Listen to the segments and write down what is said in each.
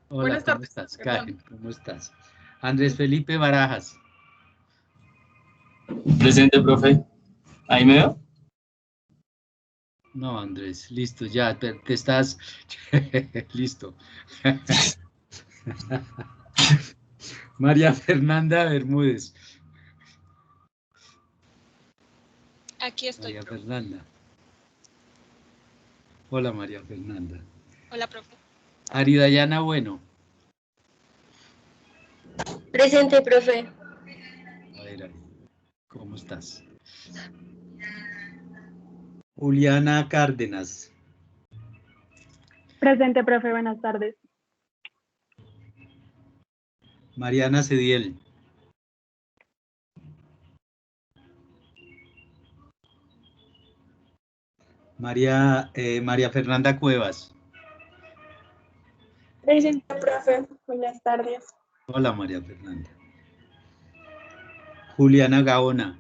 Hola, Buenas ¿cómo tardes, estás? perdón. Karen, ¿cómo estás? Andrés Felipe Barajas. Presente, profe. ¿Ahí me veo? No, Andrés, listo, ya, te estás... listo. María Fernanda Bermúdez. Aquí estoy, María profe. Fernanda. Hola, María Fernanda. Hola, profe. Aridayana Bueno. Presente, profe. A ver, Ari, ¿cómo estás? Juliana Cárdenas. Presente, profe, buenas tardes. Mariana Cediel. María Fernanda Cuevas. Presente, profe. Buenas tardes. Hola, María Fernanda. Juliana Gaona.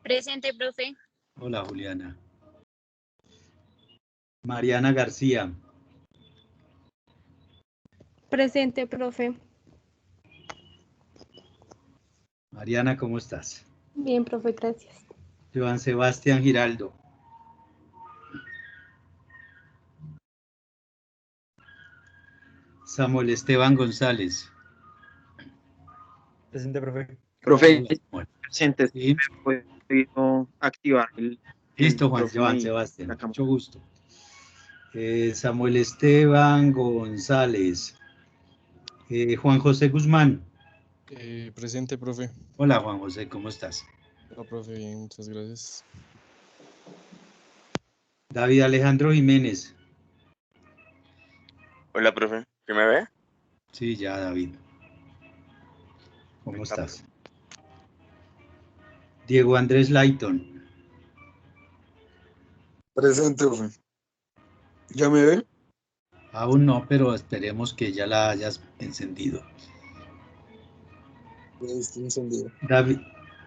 Presente, profe. Hola, Juliana. Mariana García. Presente, profe. Mariana, ¿cómo estás? Bien, profe, gracias. Joan Sebastián Giraldo. Samuel Esteban González. Presente, profe. Profe, Hola, Samuel. presente, ¿Sí? ¿me puedo activar el Listo, Juan micrófono Joan y Sebastián, la cámara? mucho gusto. Samuel Esteban González. Juan José Guzmán. Presente, profe. Hola, Juan José, ¿cómo estás? Hola, profe, bien, muchas gracias. David Alejandro Jiménez. Hola, profe. ¿Sí me ve? Sí, ya, David. ¿Cómo Está, estás? Diego Andrés Layton. Presente, profe. ¿Ya me ve? Aún no, pero esperemos que ya la hayas encendido. Está encendido.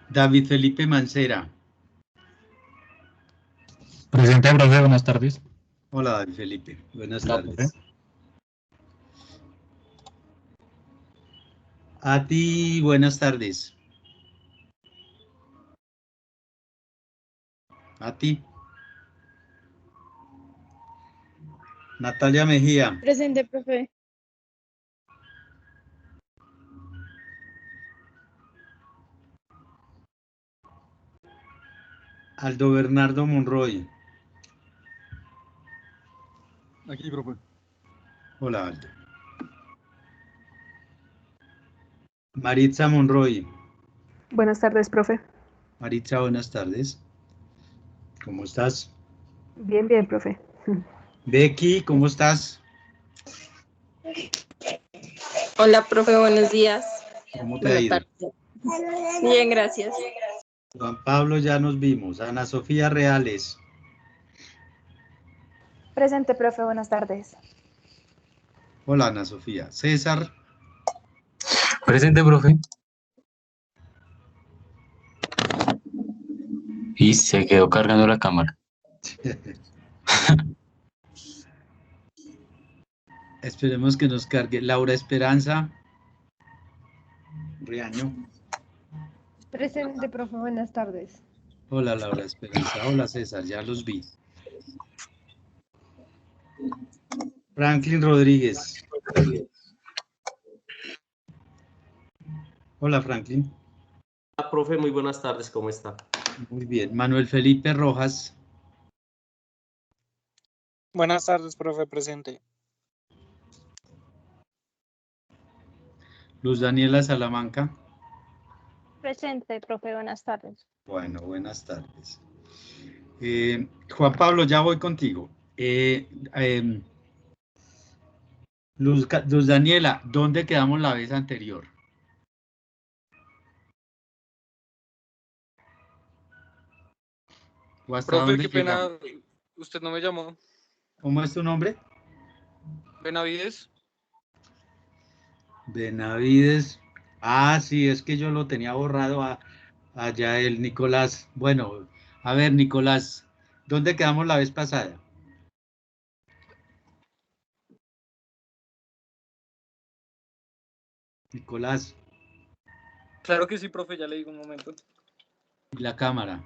David Felipe Mancera. Presente, profe, buenas tardes. Hola, David Felipe. Buenas Hola, tardes. profe. A ti, buenas tardes. A ti. Natalia Mejía. Presente, profe. Aldo Bernardo Monroy. Aquí, profe. Hola, Aldo. Maritza Monroy. Buenas tardes, profe. Maritza, buenas tardes. ¿Cómo estás? Bien, bien, profe. Becky, ¿cómo estás? Hola, profe. Buenos días. ¿Cómo te ha Buenas ido? tardes. Bien, gracias. Juan Pablo, ya nos vimos. Ana Sofía Reales. Presente, profe, buenas tardes. Hola, Ana Sofía. César. Presente, profe. Y se quedó cargando la cámara. Esperemos que nos cargue. Laura Esperanza. Riaño. Presente, profe, buenas tardes. Hola, Laura Esperanza. Hola, César. Ya los vi. Franklin Rodríguez. Hola, Franklin. Hola, profe, muy buenas tardes, ¿cómo está? Muy bien. Manuel Felipe Rojas. Buenas tardes, profe, presente. Luz Daniela Salamanca. Presente, profe, buenas tardes. Bueno, buenas tardes. Juan Pablo, ya voy contigo. Luz Daniela, ¿dónde quedamos la vez anterior? ¿O hasta Profe, dónde qué llegamos? pena, usted no me llamó. ¿Cómo es tu nombre? Benavides. Benavides. Ah, sí, es que yo lo tenía borrado allá el Nicolás. Bueno, a ver, Nicolás, ¿dónde quedamos la vez pasada? Nicolás, Claro que sí, profe, ya le digo un momento. y la cámara.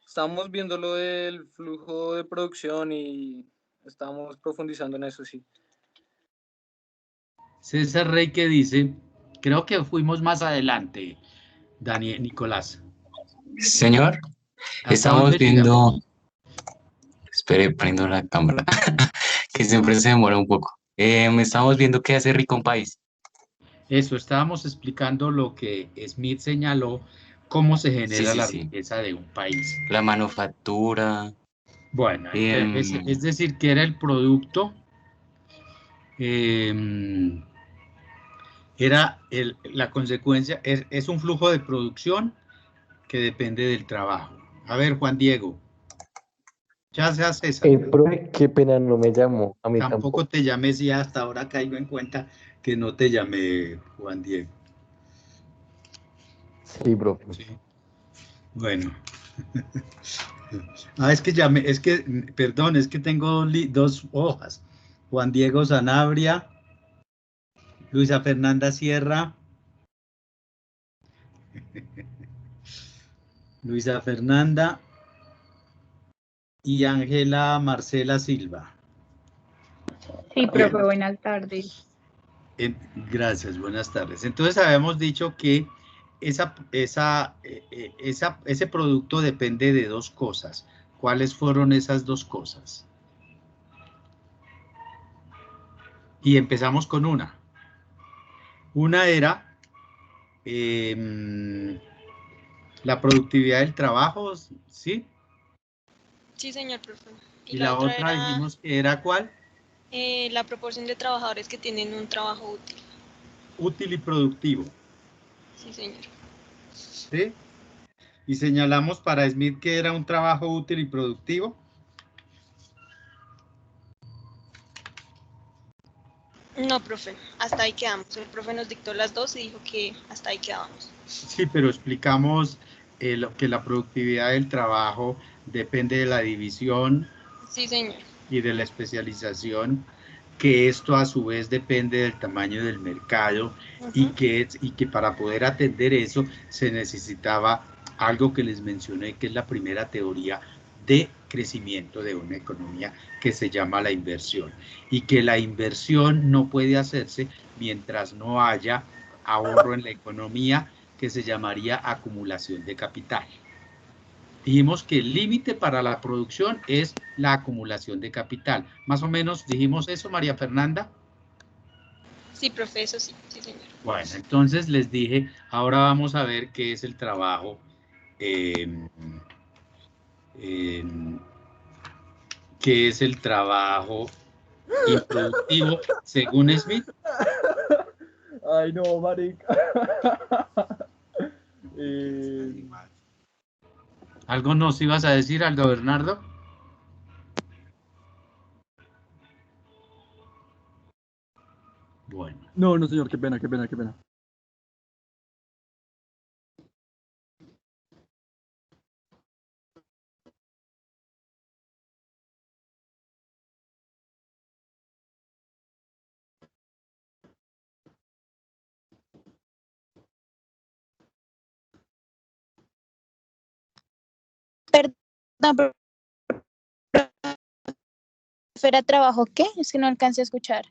Estamos viendo lo del flujo de producción y estamos profundizando en eso, sí. César Rey que dice, creo que fuimos más adelante, Daniel, Nicolás. Señor, ¿Hasta estamos dónde llegamos? viendo... Espere, prendo la cámara, que siempre se demora un poco. Estamos viendo qué hace rico un país. Eso, estábamos explicando lo que Smith señaló, cómo se genera Sí, la sí. riqueza de un país. La manufactura. Bueno, es decir, que era el producto, era la consecuencia, es un flujo de producción que depende del trabajo. A ver, Juan Diego. Ya sea César. Profe, qué pena, no me llamó. A mí Tampoco te llamé, si hasta ahora caigo en cuenta que no te llamé, Juan Diego. Sí, profe. Sí. Bueno. Perdón, es que tengo dos hojas. Juan Diego Sanabria, Luisa Fernanda Sierra, Luisa Fernanda y Ángela Marcela Silva. Sí, profe, buenas tardes. Gracias, buenas tardes. Entonces habíamos dicho que ese producto depende de dos cosas. ¿Cuáles fueron esas dos cosas? Y empezamos con una. Una era la productividad del trabajo, ¿sí? Sí, señor profe. Y la otra era, dijimos que era ¿cuál? la proporción de trabajadores que tienen un trabajo útil. Útil y productivo. Sí, señor. ¿Sí? Y señalamos para Smith que era un trabajo útil y productivo. No, profe, hasta ahí quedamos. El profe nos dictó las dos y dijo que hasta ahí quedábamos. Sí, pero explicamos que la productividad del trabajo depende de la división. Sí, señor. Y de la especialización, que esto a su vez depende del tamaño del mercado y que para poder atender eso se necesitaba algo que les mencioné, que es la primera teoría de crecimiento de una economía, que se llama la inversión, y que la inversión no puede hacerse mientras no haya ahorro en la economía, que se llamaría acumulación de capital. Dijimos que el límite para la producción es la acumulación de capital. Más o menos dijimos eso, María Fernanda. Sí, profe, eso sí, sí, señor. Bueno, entonces les dije, ahora vamos a ver qué es el trabajo, qué es el trabajo improductivo según Smith. Ay, no, marica. ¿Algo nos ibas a decir, Aldo Bernardo? Bueno. No, no, señor, qué pena, qué pena, qué pena. Perdón, ¿era trabajo qué? Es que no alcancé a escuchar.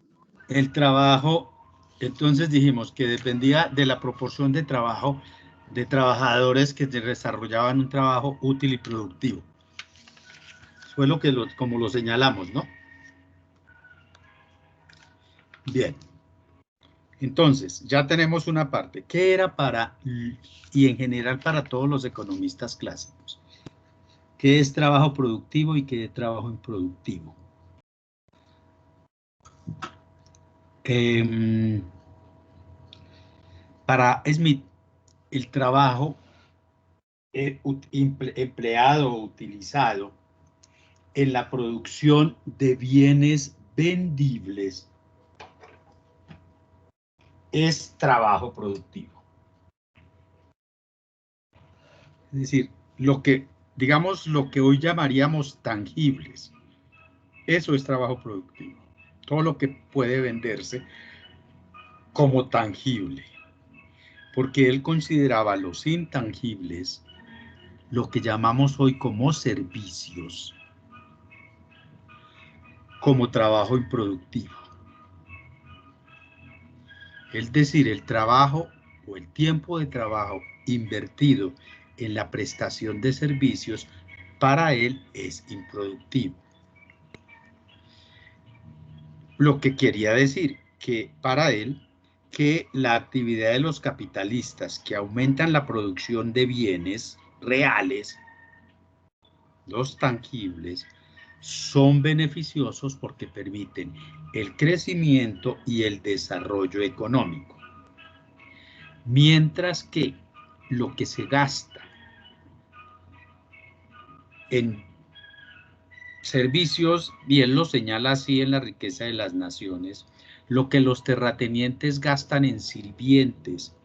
El trabajo, entonces dijimos que dependía de la proporción de trabajo, de trabajadores que desarrollaban un trabajo útil y productivo. Fue lo que como lo señalamos, ¿no? Bien. Entonces, ya tenemos una parte. ¿Qué era y en general para todos los economistas clásicos? ¿Qué es trabajo productivo y qué es trabajo improductivo? Para Smith, el trabajo empleado o utilizado en la producción de bienes vendibles es trabajo productivo. Es decir, lo que digamos, lo que hoy llamaríamos tangibles. Eso es trabajo productivo. Todo lo que puede venderse como tangible. Porque él consideraba los intangibles, lo que llamamos hoy como servicios, como trabajo improductivo. Es decir, el trabajo o el tiempo de trabajo invertido en la prestación de servicios para él es improductivo. Lo que quería decir que para él, que la actividad de los capitalistas que aumentan la producción de bienes reales, los tangibles, son beneficiosos porque permiten el crecimiento y el desarrollo económico. Mientras que lo que se gasta en servicios, bien lo señala así en La riqueza de las naciones, lo que los terratenientes gastan en sirvientes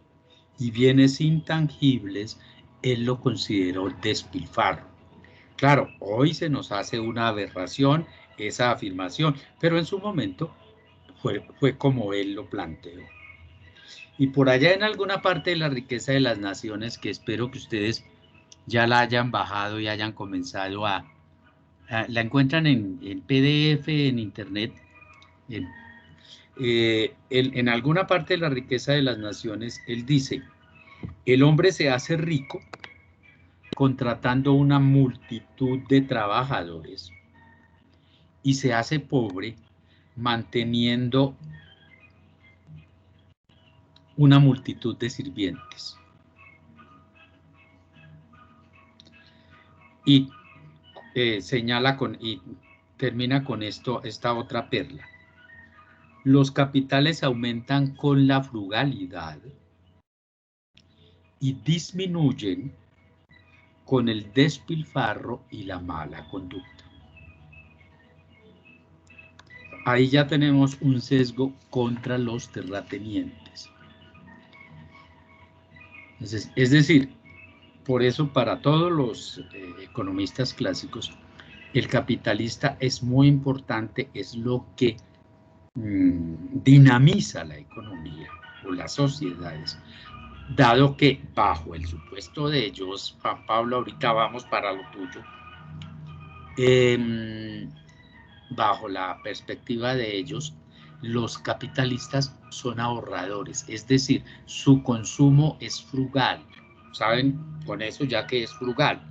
y bienes intangibles, él lo consideró despilfarro. Claro, hoy se nos hace una aberración esa afirmación, pero en su momento fue como él lo planteó. Y por allá en alguna parte de La riqueza de las naciones, que espero que ustedes ya la hayan bajado y hayan comenzado la encuentran en PDF, en internet, en alguna parte de La riqueza de las naciones, él dice, el hombre se hace rico contratando una multitud de trabajadores y se hace pobre manteniendo una multitud de sirvientes. Y señala y termina con esta otra perla. Los capitales aumentan con la frugalidad y disminuyen con el despilfarro y la mala conducta. Ahí ya tenemos un sesgo contra los terratenientes. Es decir, por eso para todos los economistas clásicos, el capitalista es muy importante, es lo que dinamiza la economía o las sociedades, dado que bajo el supuesto de ellos, Juan Pablo, ahorita vamos para lo tuyo, bajo la perspectiva de ellos, los capitalistas son ahorradores, es decir, su consumo es frugal. ¿Saben? Con eso ya que es frugal.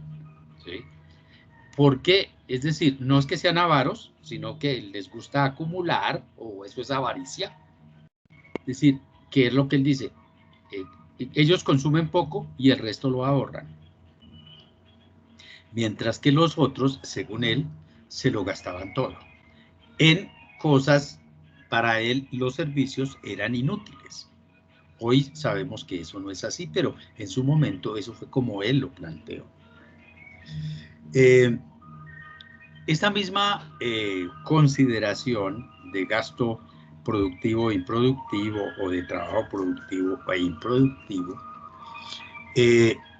¿Sí? Porque, es decir, no es que sean avaros, sino que les gusta acumular, o eso es avaricia. Es decir, ¿qué es lo que él dice? Ellos consumen poco y el resto lo ahorran. Mientras que los otros, según él, se lo gastaban todo. En cosas, para él, los servicios eran inútiles. Hoy sabemos que eso no es así, pero en su momento eso fue como él lo planteó. Esta misma consideración de gasto productivo e improductivo, o de trabajo productivo e improductivo,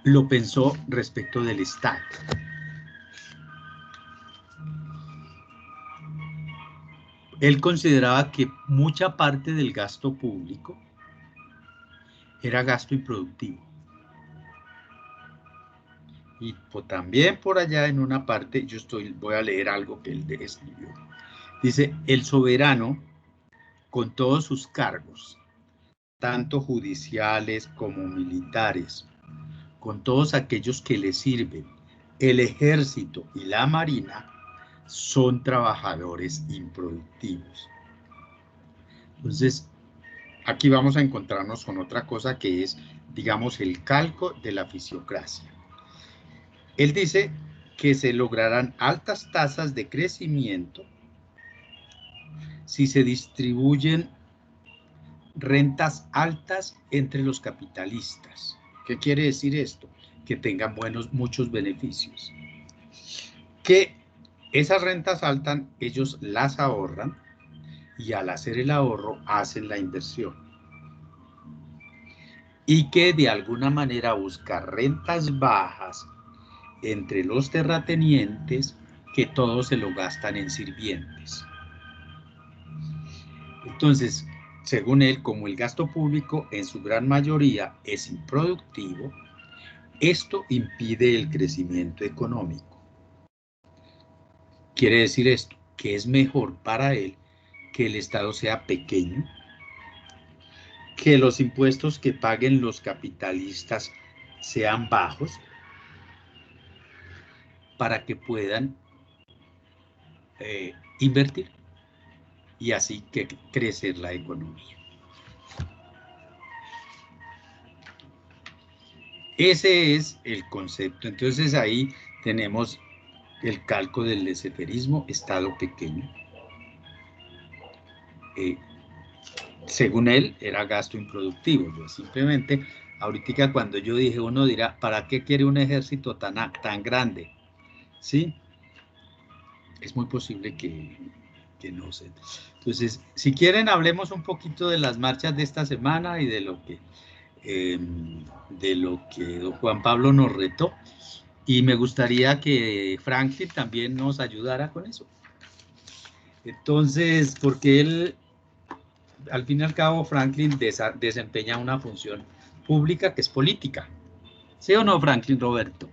lo pensó respecto del Estado. Él consideraba que mucha parte del gasto público era gasto improductivo. Y también por allá en una parte, voy a leer algo que él escribió. Dice, el soberano, con todos sus cargos, tanto judiciales como militares, con todos aquellos que le sirven, el ejército y la marina, son trabajadores improductivos. Entonces, aquí vamos a encontrarnos con otra cosa que es, digamos, el calco de la fisiocracia. Él dice que se lograrán altas tasas de crecimiento si se distribuyen rentas altas entre los capitalistas. ¿Qué quiere decir esto? Que tengan muchos beneficios. Que esas rentas altas ellos las ahorran y al hacer el ahorro hacen la inversión. Y que de alguna manera buscar rentas bajas entre los terratenientes que todos se lo gastan en sirvientes. Entonces, según él, como el gasto público en su gran mayoría es improductivo, esto impide el crecimiento económico. Quiere decir esto, que es mejor para él que el Estado sea pequeño, que los impuestos que paguen los capitalistas sean bajos, para que puedan invertir y así que crecer la economía. Ese es el concepto. Entonces ahí tenemos el calco del laissez-fairismo, Estado pequeño. Según él, era gasto improductivo. Yo simplemente, ahorita cuando yo dije, uno dirá, ¿para qué quiere un ejército tan grande? ¿Sí? Es muy posible que no sé. Entonces, si quieren, hablemos un poquito de las marchas de esta semana y de lo que don Juan Pablo nos retó. Y me gustaría que Franklin también nos ayudara con eso. Entonces, porque él, al fin y al cabo, Franklin desempeña una función pública que es política. ¿Sí o no, Franklin Roberto?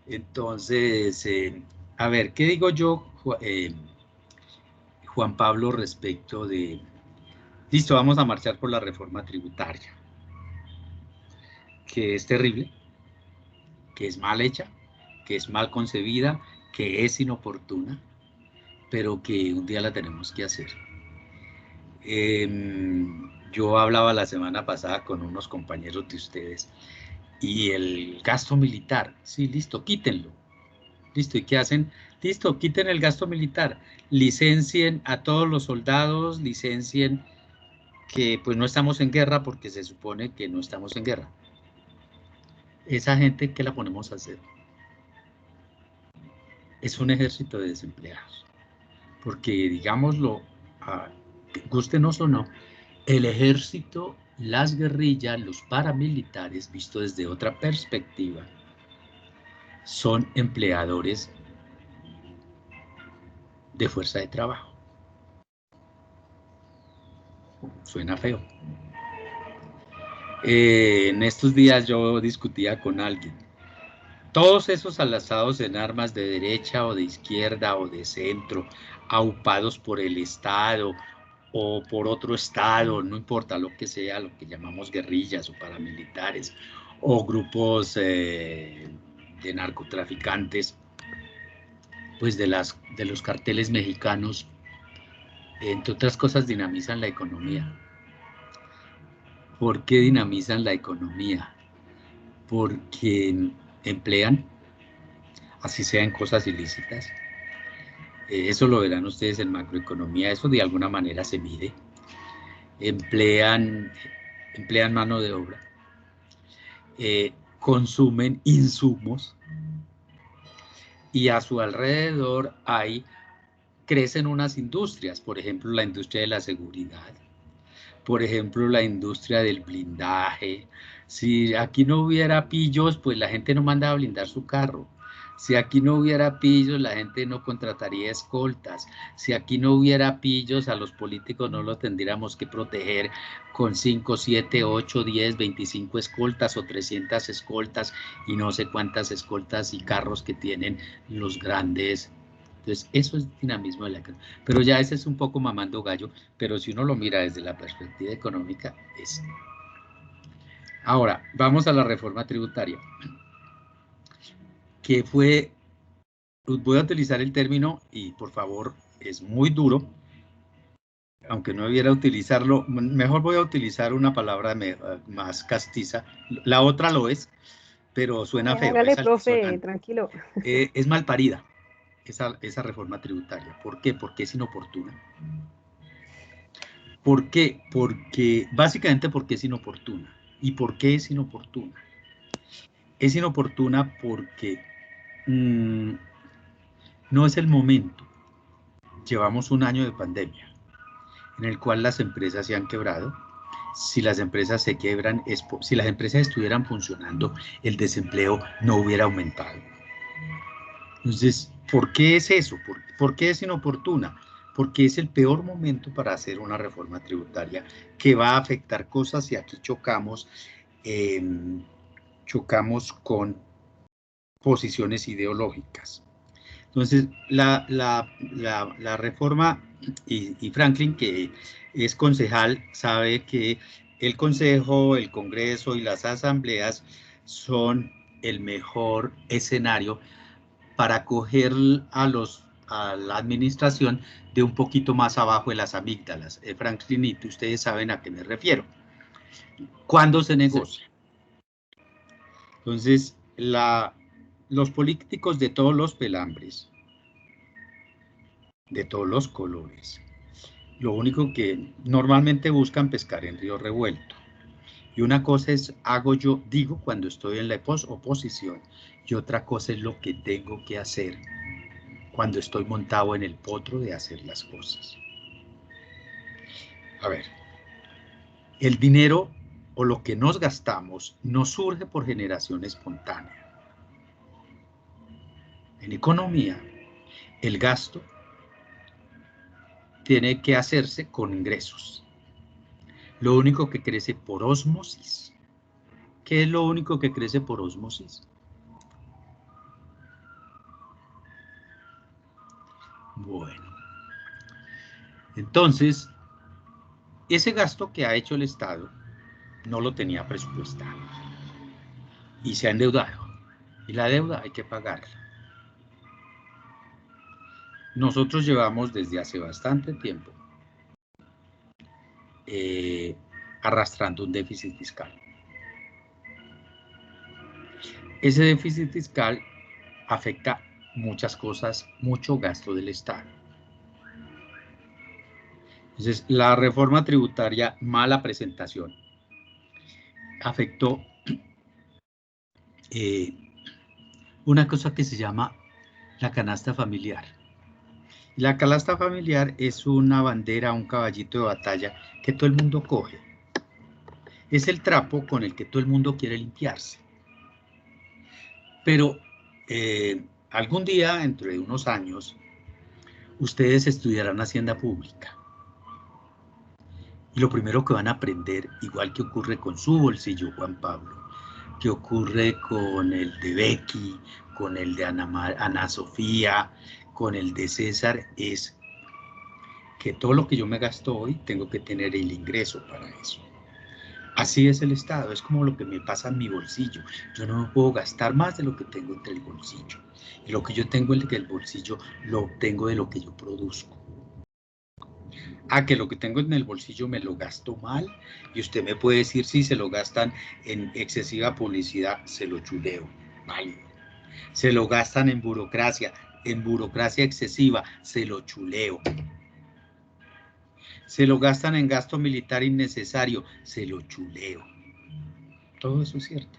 Entonces, a ver, ¿qué digo yo, Juan Pablo, respecto de... Listo, vamos a marchar por la reforma tributaria, que es terrible, que es mal hecha, que es mal concebida, que es inoportuna, pero que un día la tenemos que hacer. Yo hablaba la semana pasada con unos compañeros de ustedes y el gasto militar, sí, listo, quítenlo. Listo, ¿y qué hacen? Listo, quiten el gasto militar, licencien a todos los soldados, licencien que pues no estamos en guerra porque se supone que no estamos en guerra. Esa gente, ¿qué la ponemos a hacer? Es un ejército de desempleados. Porque, digámoslo, gústenos o no, el ejército, las guerrillas, los paramilitares, visto desde otra perspectiva, son empleadores de fuerza de trabajo. Suena feo. En estos días yo discutía con alguien. Todos esos alazados en armas de derecha o de izquierda o de centro, aupados por el Estado o por otro Estado, no importa lo que sea, lo que llamamos guerrillas o paramilitares o grupos de narcotraficantes, pues de los carteles mexicanos, entre otras cosas dinamizan la economía. ¿Por qué dinamizan la economía? Porque emplean, así sean cosas ilícitas. Eso lo verán ustedes en macroeconomía, eso de alguna manera se mide. Emplean mano de obra, consumen insumos y a su alrededor crecen unas industrias, por ejemplo la industria de la seguridad, por ejemplo la industria del blindaje. Si aquí no hubiera pillos, pues la gente no manda a blindar su carro. Si aquí no hubiera pillos, la gente no contrataría escoltas. Si aquí no hubiera pillos, a los políticos no los tendríamos que proteger con 5, 7, 8, 10, 25 escoltas o 300 escoltas y no sé cuántas escoltas y carros que tienen los grandes. Entonces, eso es dinamismo de la economía. Pero ya ese es un poco mamando gallo, pero si uno lo mira desde la perspectiva económica, es... Ahora, vamos a la reforma tributaria, que fue, voy a utilizar el término y por favor, es muy duro, aunque no debiera utilizarlo, mejor voy a utilizar una palabra más castiza, la otra lo es, pero suena feo. Hágale, profe, tranquilo. Es malparida esa reforma tributaria. ¿Por qué? Porque es inoportuna. ¿Por qué? Básicamente porque es inoportuna. ¿Y por qué es inoportuna? Es inoportuna porque no es el momento. Llevamos un año de pandemia en el cual las empresas se han quebrado. Si las empresas se quiebran, si las empresas estuvieran funcionando, el desempleo no hubiera aumentado. Entonces, ¿por qué es eso? ¿Por qué es inoportuna? Porque es el peor momento para hacer una reforma tributaria que va a afectar cosas y aquí chocamos con posiciones ideológicas. Entonces, la reforma, y Franklin, que es concejal, sabe que el Consejo, el Congreso y las asambleas son el mejor escenario para acoger a la administración de un poquito más abajo de las amígdalas. Franklin y ustedes saben a qué me refiero. ¿Cuándo se negocia? Entonces, los políticos de todos los pelambres, de todos los colores, lo único que normalmente buscan pescar en río revuelto. Y una cosa es, digo cuando estoy en la oposición, y otra cosa es lo que tengo que hacer cuando estoy montado en el potro de hacer las cosas. A ver, el dinero o lo que nos gastamos no surge por generación espontánea. En economía, el gasto tiene que hacerse con ingresos. Lo único que crece por ósmosis. ¿Qué es lo único que crece por ósmosis? Bueno, entonces, ese gasto que ha hecho el Estado no lo tenía presupuestado y se ha endeudado. Y la deuda hay que pagarla. Nosotros llevamos desde hace bastante tiempo arrastrando un déficit fiscal. Ese déficit fiscal afecta muchas cosas, mucho gasto del Estado. Entonces, la reforma tributaria, mala presentación, afectó una cosa que se llama la canasta familiar. La canasta familiar es una bandera, un caballito de batalla que todo el mundo coge. Es el trapo con el que todo el mundo quiere limpiarse. Pero algún día, dentro de unos años, ustedes estudiarán Hacienda Pública. Y lo primero que van a aprender, igual que ocurre con su bolsillo, Juan Pablo, que ocurre con el de Becky, con el de Ana Sofía, con el de César, es que todo lo que yo me gasto hoy, tengo que tener el ingreso para eso. Así es el Estado, es como lo que me pasa en mi bolsillo. Yo no me puedo gastar más de lo que tengo entre el bolsillo. Y lo que yo tengo en el bolsillo, lo obtengo de lo que yo produzco. Que lo que tengo en el bolsillo me lo gasto mal, y usted me puede decir si se lo gastan en excesiva publicidad, se lo chuleo, vale. Se lo gastan en burocracia excesiva, se lo chuleo. Se lo gastan en gasto militar innecesario, se lo chuleo. Todo eso es cierto.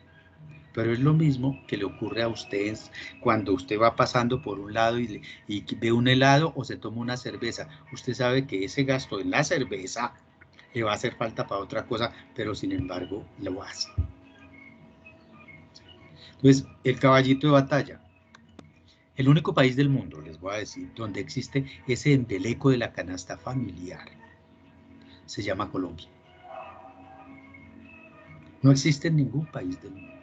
Pero es lo mismo que le ocurre a ustedes cuando usted va pasando por un lado y ve un helado o se toma una cerveza. Usted sabe que ese gasto en la cerveza le va a hacer falta para otra cosa, pero sin embargo lo hace. Entonces, el caballito de batalla. El único país del mundo, les voy a decir, donde existe ese embeleco de la canasta familiar, se llama Colombia. No existe en ningún país del mundo.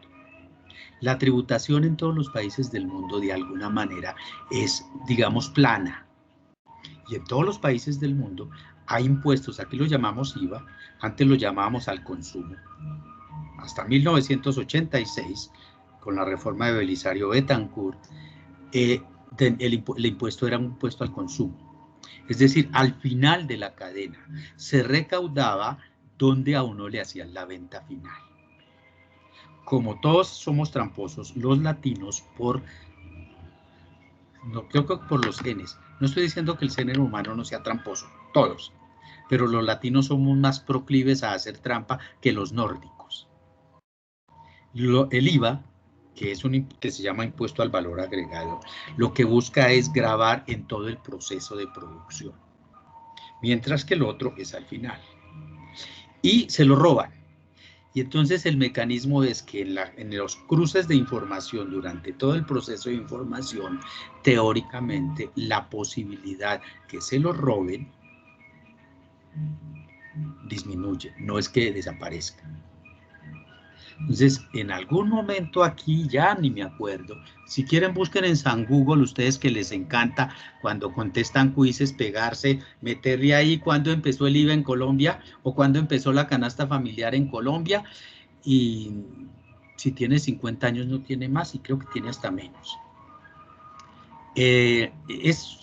La tributación en todos los países del mundo, de alguna manera, es, digamos, plana. Y en todos los países del mundo hay impuestos, aquí lo llamamos IVA, antes lo llamábamos al consumo. Hasta 1986, con la reforma de Belisario Betancourt, el impuesto era un impuesto al consumo. Es decir, al final de la cadena se recaudaba donde a uno le hacían la venta final. Como todos somos tramposos, los latinos no creo que por los genes, no estoy diciendo que el género humano no sea tramposo, todos, pero los latinos somos más proclives a hacer trampa que los nórdicos. El IVA, que se llama impuesto al valor agregado, lo que busca es gravar en todo el proceso de producción, mientras que el otro es al final. Y se lo roban. Y entonces el mecanismo es que en los cruces de información, durante todo el proceso de información, teóricamente la posibilidad que se lo roben disminuye, no es que desaparezca. Entonces, en algún momento aquí, ya ni me acuerdo, si quieren busquen en San Google, ustedes que les encanta cuando contestan quizzes, pegarse, meterle ahí cuándo empezó el IVA en Colombia o cuándo empezó la canasta familiar en Colombia, y si tiene 50 años no tiene más, y creo que tiene hasta menos.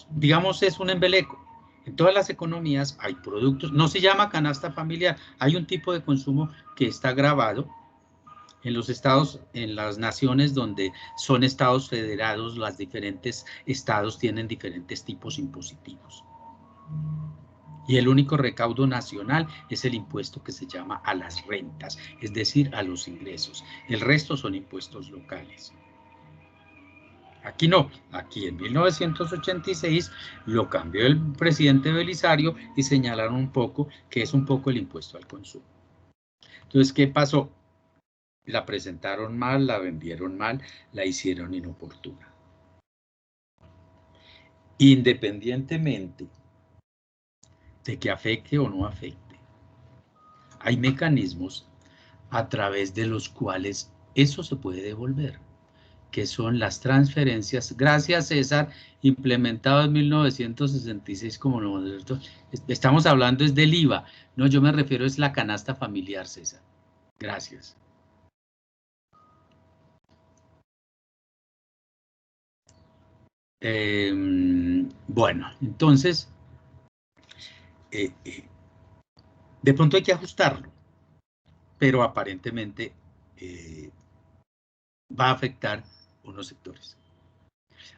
Digamos, es un embeleco. En todas las economías hay productos, no se llama canasta familiar, hay un tipo de consumo que está grabado. En los estados, en las naciones donde son estados federados, los diferentes estados tienen diferentes tipos impositivos. Y el único recaudo nacional es el impuesto que se llama a las rentas, es decir, a los ingresos. El resto son impuestos locales. Aquí no, aquí en 1986 lo cambió el presidente Belisario y señalaron un poco que es un poco el impuesto al consumo. Entonces, ¿qué pasó? La presentaron mal, la vendieron mal, la hicieron inoportuna. Independientemente de que afecte o no afecte, hay mecanismos a través de los cuales eso se puede devolver, que son las transferencias, gracias César, implementado en 1966 como nosotros. Estamos hablando es del IVA, no, yo me refiero es la canasta familiar, César. Gracias. Bueno, entonces, de pronto hay que ajustarlo, pero aparentemente va a afectar unos sectores.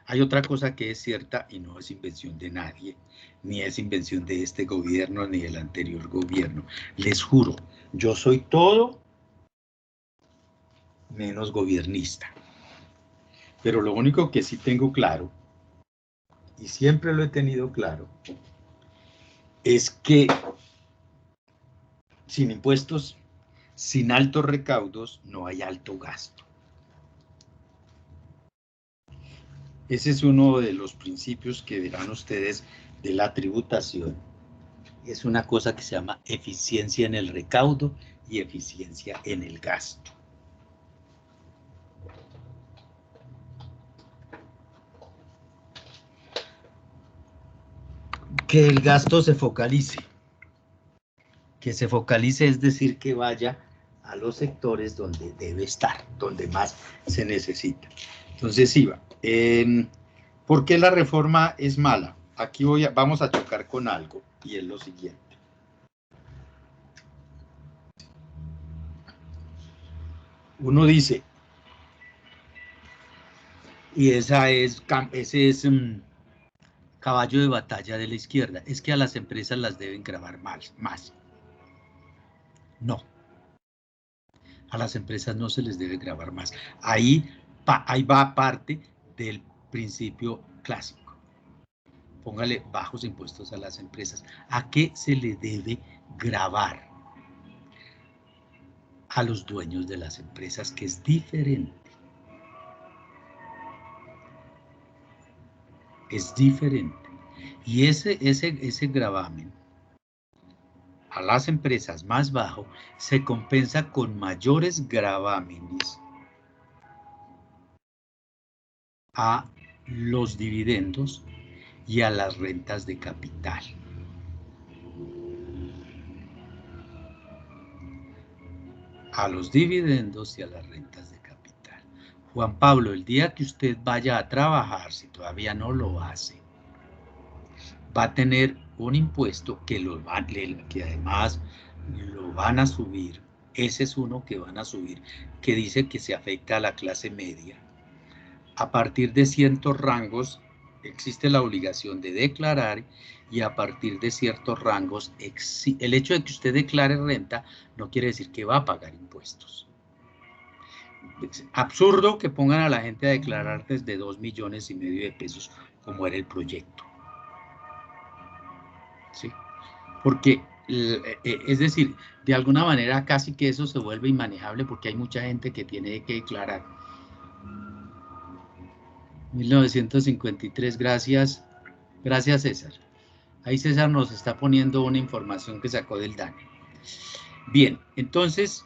Hay otra cosa que es cierta y no es invención de nadie, ni es invención de este gobierno ni del anterior gobierno. Les juro, yo soy todo menos gobiernista. Pero lo único que sí tengo claro, y siempre lo he tenido claro, es que sin impuestos, sin altos recaudos, no hay alto gasto. Ese es uno de los principios que verán ustedes de la tributación. Es una cosa que se llama eficiencia en el recaudo y eficiencia en el gasto. Que el gasto se focalice. Que se focalice es decir, que vaya a los sectores donde debe estar, donde más se necesita. Entonces, Iva, ¿por qué la reforma es mala? Aquí vamos a chocar con algo, y es lo siguiente. Uno dice, y ese es caballo de batalla de la izquierda, es que a las empresas las deben gravar más. No. A las empresas no se les debe gravar más. Ahí va parte del principio clásico. Póngale bajos impuestos a las empresas. ¿A qué se le debe gravar? A los dueños de las empresas, que es diferente. Es diferente. Y ese gravamen a las empresas más bajo se compensa con mayores gravámenes a los dividendos y a las rentas de capital. A los dividendos y a las rentas de capital. Juan Pablo, el día que usted vaya a trabajar, si todavía no lo hace, va a tener un impuesto que además lo van a subir. Ese es uno que van a subir, que dice que se afecta a la clase media. A partir de ciertos rangos existe la obligación de declarar, y a partir de ciertos rangos, el hecho de que usted declare renta no quiere decir que va a pagar impuestos. Es absurdo que pongan a la gente a declarar desde 2,5 millones de pesos, como era el proyecto. ¿Sí? Porque es decir, de alguna manera casi que eso se vuelve inmanejable porque hay mucha gente que tiene que declarar. 1953, gracias César. Ahí César nos está poniendo una información que sacó del DANE. Bien, entonces,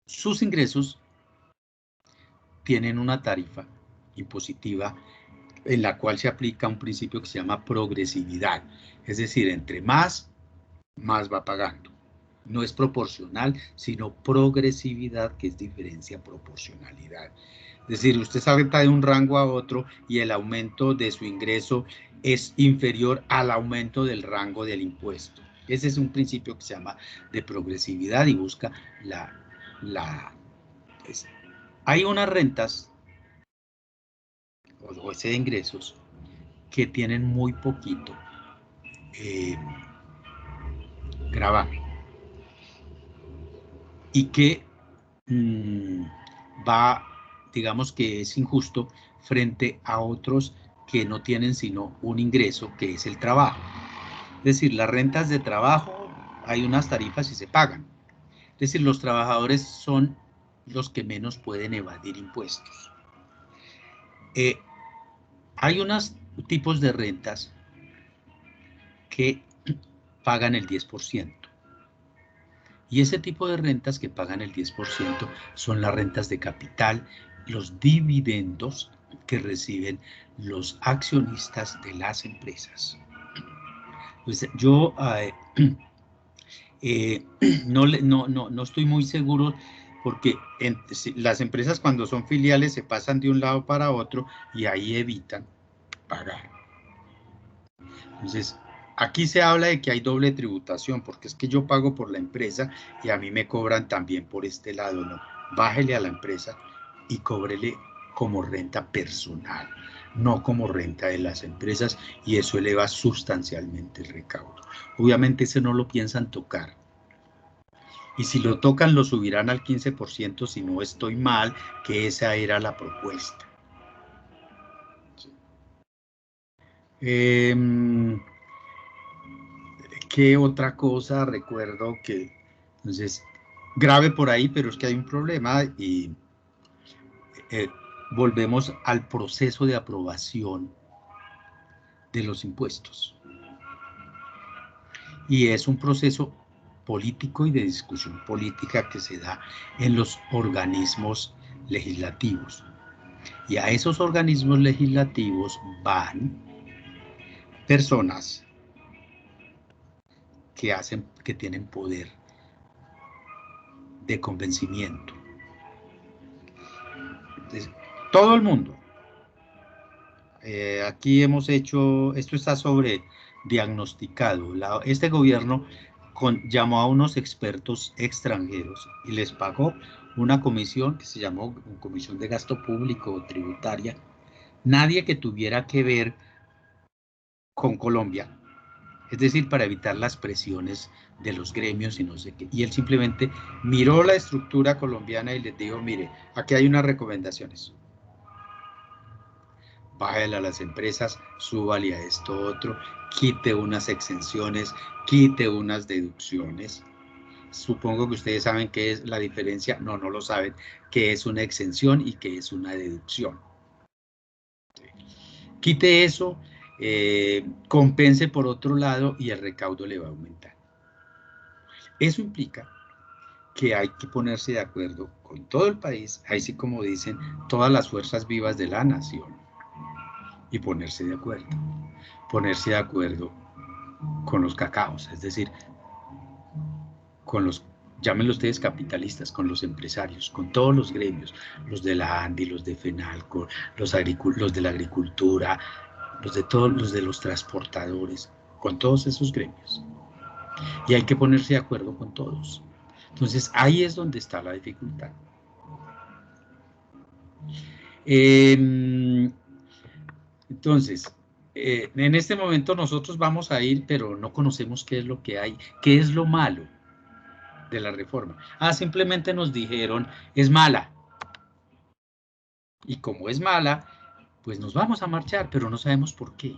sus ingresos tienen una tarifa impositiva en la cual se aplica un principio que se llama progresividad. Es decir, entre más va pagando. No es proporcional, sino progresividad, que es diferencia proporcionalidad. Es decir, usted salta de un rango a otro y el aumento de su ingreso es inferior al aumento del rango del impuesto. Ese es un principio que se llama de progresividad y busca hay unas rentas o ese de ingresos que tienen muy poquito gravamen y que digamos que es injusto frente a otros que no tienen sino un ingreso, que es el trabajo. Es decir, las rentas de trabajo, hay unas tarifas y se pagan. Es decir, los trabajadores son los que menos pueden evadir impuestos. Hay unos tipos de rentas que pagan el 10%. Y ese tipo de rentas que pagan el 10% son las rentas de capital, los dividendos que reciben los accionistas de las empresas. Pues yo no estoy muy seguro porque las empresas cuando son filiales se pasan de un lado para otro y ahí evitan pagar. Entonces, aquí se habla de que hay doble tributación, porque es que yo pago por la empresa y a mí me cobran también por este lado, ¿no? Bájele a la empresa y cóbrele como renta personal, no como renta de las empresas, y eso eleva sustancialmente el recaudo. Obviamente ese no lo piensan tocar. Y si lo tocan, lo subirán al 15%, si no estoy mal, que esa era la propuesta. ¿Qué otra cosa recuerdo que, entonces, grave por ahí, pero es que hay un problema y volvemos al proceso de aprobación de los impuestos. Y es un proceso político y de discusión política que se da en los organismos legislativos. Y a esos organismos legislativos van personas que tienen poder de convencimiento. Entonces, todo el mundo. Aquí hemos hecho, esto está sobre diagnosticado. Este gobierno llamó a unos expertos extranjeros y les pagó una comisión que se llamó Comisión de Gasto Público Tributaria. Nadie que tuviera que ver con Colombia, es decir, para evitar las presiones de los gremios y no sé qué. Y él simplemente miró la estructura colombiana y les dijo, mire, aquí hay unas recomendaciones. Bájale a las empresas, súbale a esto otro, quite unas exenciones, quite unas deducciones. Supongo que ustedes saben qué es la diferencia, no lo saben, qué es una exención y qué es una deducción. Quite eso, compense por otro lado y el recaudo le va a aumentar. Eso implica que hay que ponerse de acuerdo con todo el país, ahí sí como dicen, todas las fuerzas vivas de la nación, y ponerse de acuerdo con los cacaos, es decir, con los, llámenlo ustedes capitalistas, con los empresarios, con todos los gremios, los de la ANDI, los de FENALCO, los de la agricultura, los de los transportadores, con todos esos gremios. Y hay que ponerse de acuerdo con todos. Entonces, ahí es donde está la dificultad. Entonces, en este momento nosotros vamos a ir, pero no conocemos qué es lo que hay, qué es lo malo de la reforma. Simplemente nos dijeron, es mala. Y como es mala, pues nos vamos a marchar, pero no sabemos por qué.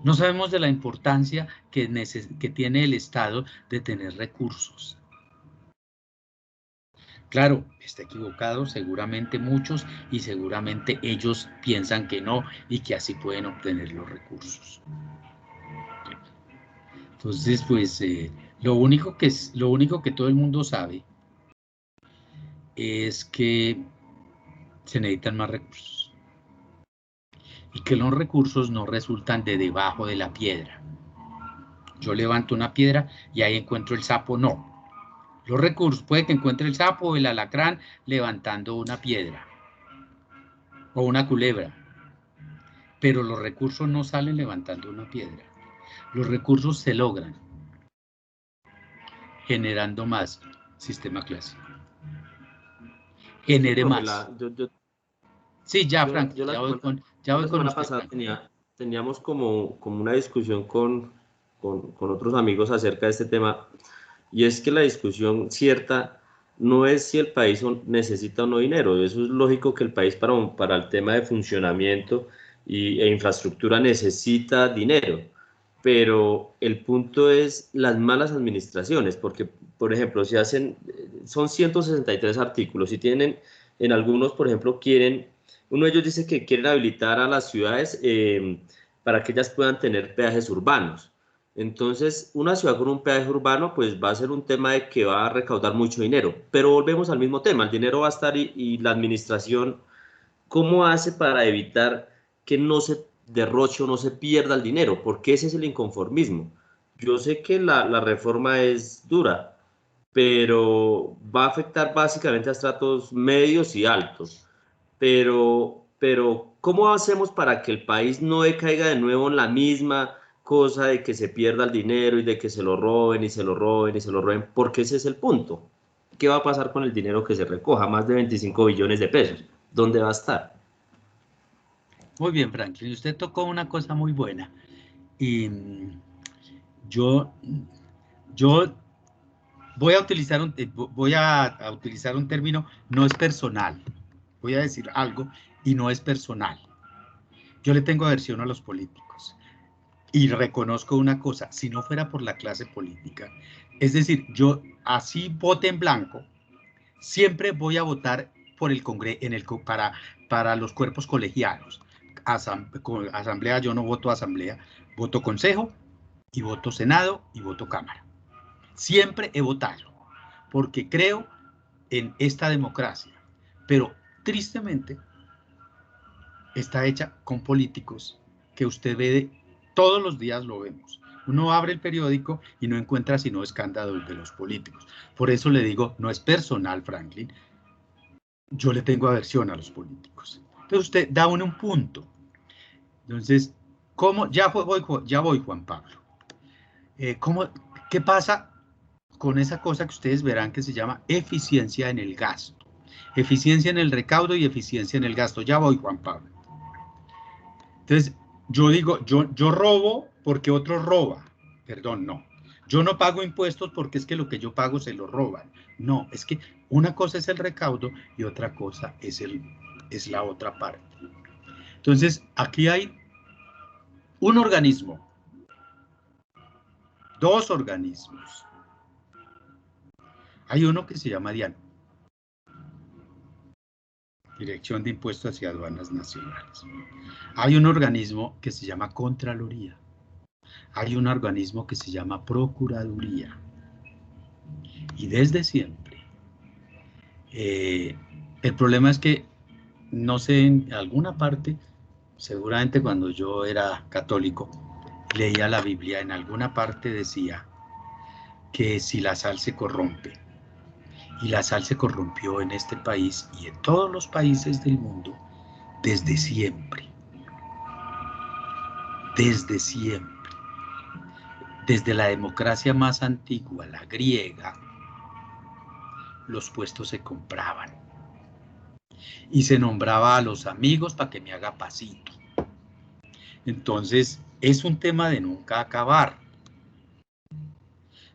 No sabemos de la importancia que tiene el Estado de tener recursos. Claro, está equivocado, seguramente muchos, y seguramente ellos piensan que no y que así pueden obtener los recursos. Entonces, pues, lo único que todo el mundo sabe es que se necesitan más recursos y que los recursos no resultan de debajo de la piedra. Yo levanto una piedra y ahí encuentro el sapo, no. Los recursos, puede que encuentre el sapo o el alacrán levantando una piedra o una culebra, pero los recursos no salen levantando una piedra. Los recursos se logran generando más sistema clásico. Genere más. Sí, ya, Frank, ya voy con semana pasada teníamos como una discusión con otros amigos acerca de este tema, y es que la discusión cierta no es si el país necesita o no dinero. Eso es lógico que el país para el tema de funcionamiento e infraestructura necesita dinero, pero el punto es las malas administraciones, porque, por ejemplo, son 163 artículos y tienen, en algunos, por ejemplo, uno de ellos dice que quieren habilitar a las ciudades para que ellas puedan tener peajes urbanos. Entonces, una ciudad con un peaje urbano, pues va a ser un tema de que va a recaudar mucho dinero, pero volvemos al mismo tema, el dinero va a estar y la administración, ¿cómo hace para evitar que no se derroche o no se pierda el dinero? Porque ese es el inconformismo. Yo sé que la reforma es dura, pero va a afectar básicamente a estratos medios y altos. Pero ¿cómo hacemos para que el país no caiga de nuevo en la misma cosa de que se pierda el dinero y de que se lo roben y se lo roben y se lo roben? Porque ese es el punto. ¿Qué va a pasar con el dinero que se recoja? Más de 25 billones de pesos. ¿Dónde va a estar? Muy bien, Franklin. Usted tocó una cosa muy buena. Y yo voy a utilizar un término, no es personal. Voy a decir algo y no es personal. Yo le tengo aversión a los políticos. Y reconozco una cosa, si no fuera por la clase política, es decir, yo así vote en blanco, siempre voy a votar por el Congreso, para los cuerpos colegiados. Asamblea, yo no voto asamblea, voto consejo, y voto senado, y voto cámara. Siempre he votado, porque creo en esta democracia, pero tristemente está hecha con políticos que usted ve todos los días, lo vemos. Uno abre el periódico y no encuentra sino escándalos de los políticos. Por eso le digo, no es personal, Franklin. Yo le tengo aversión a los políticos. Entonces usted da un punto. Entonces, ¿cómo? Ya voy, Juan Pablo. ¿Qué pasa con esa cosa que ustedes verán que se llama eficiencia en el gasto? Eficiencia en el recaudo y eficiencia en el gasto. Ya voy, Juan Pablo. Entonces, yo digo, yo robo porque otro roba. Perdón, no. Yo no pago impuestos porque es que lo que yo pago se lo roban. No, es que una cosa es el recaudo y otra cosa es la otra parte. Entonces, aquí hay un organismo, dos organismos. Hay uno que se llama DIAN, Dirección de Impuestos y Aduanas Nacionales. Hay un organismo que se llama Contraloría. Hay un organismo que se llama Procuraduría. Y desde siempre, el problema es que, no sé, en alguna parte, seguramente cuando yo era católico, leía la Biblia, en alguna parte decía que si la sal se corrompe, y la sal se corrompió en este país y en todos los países del mundo desde siempre. Desde siempre. Desde la democracia más antigua, la griega, los puestos se compraban. Y se nombraba a los amigos para que me haga pasito. Entonces, es un tema de nunca acabar.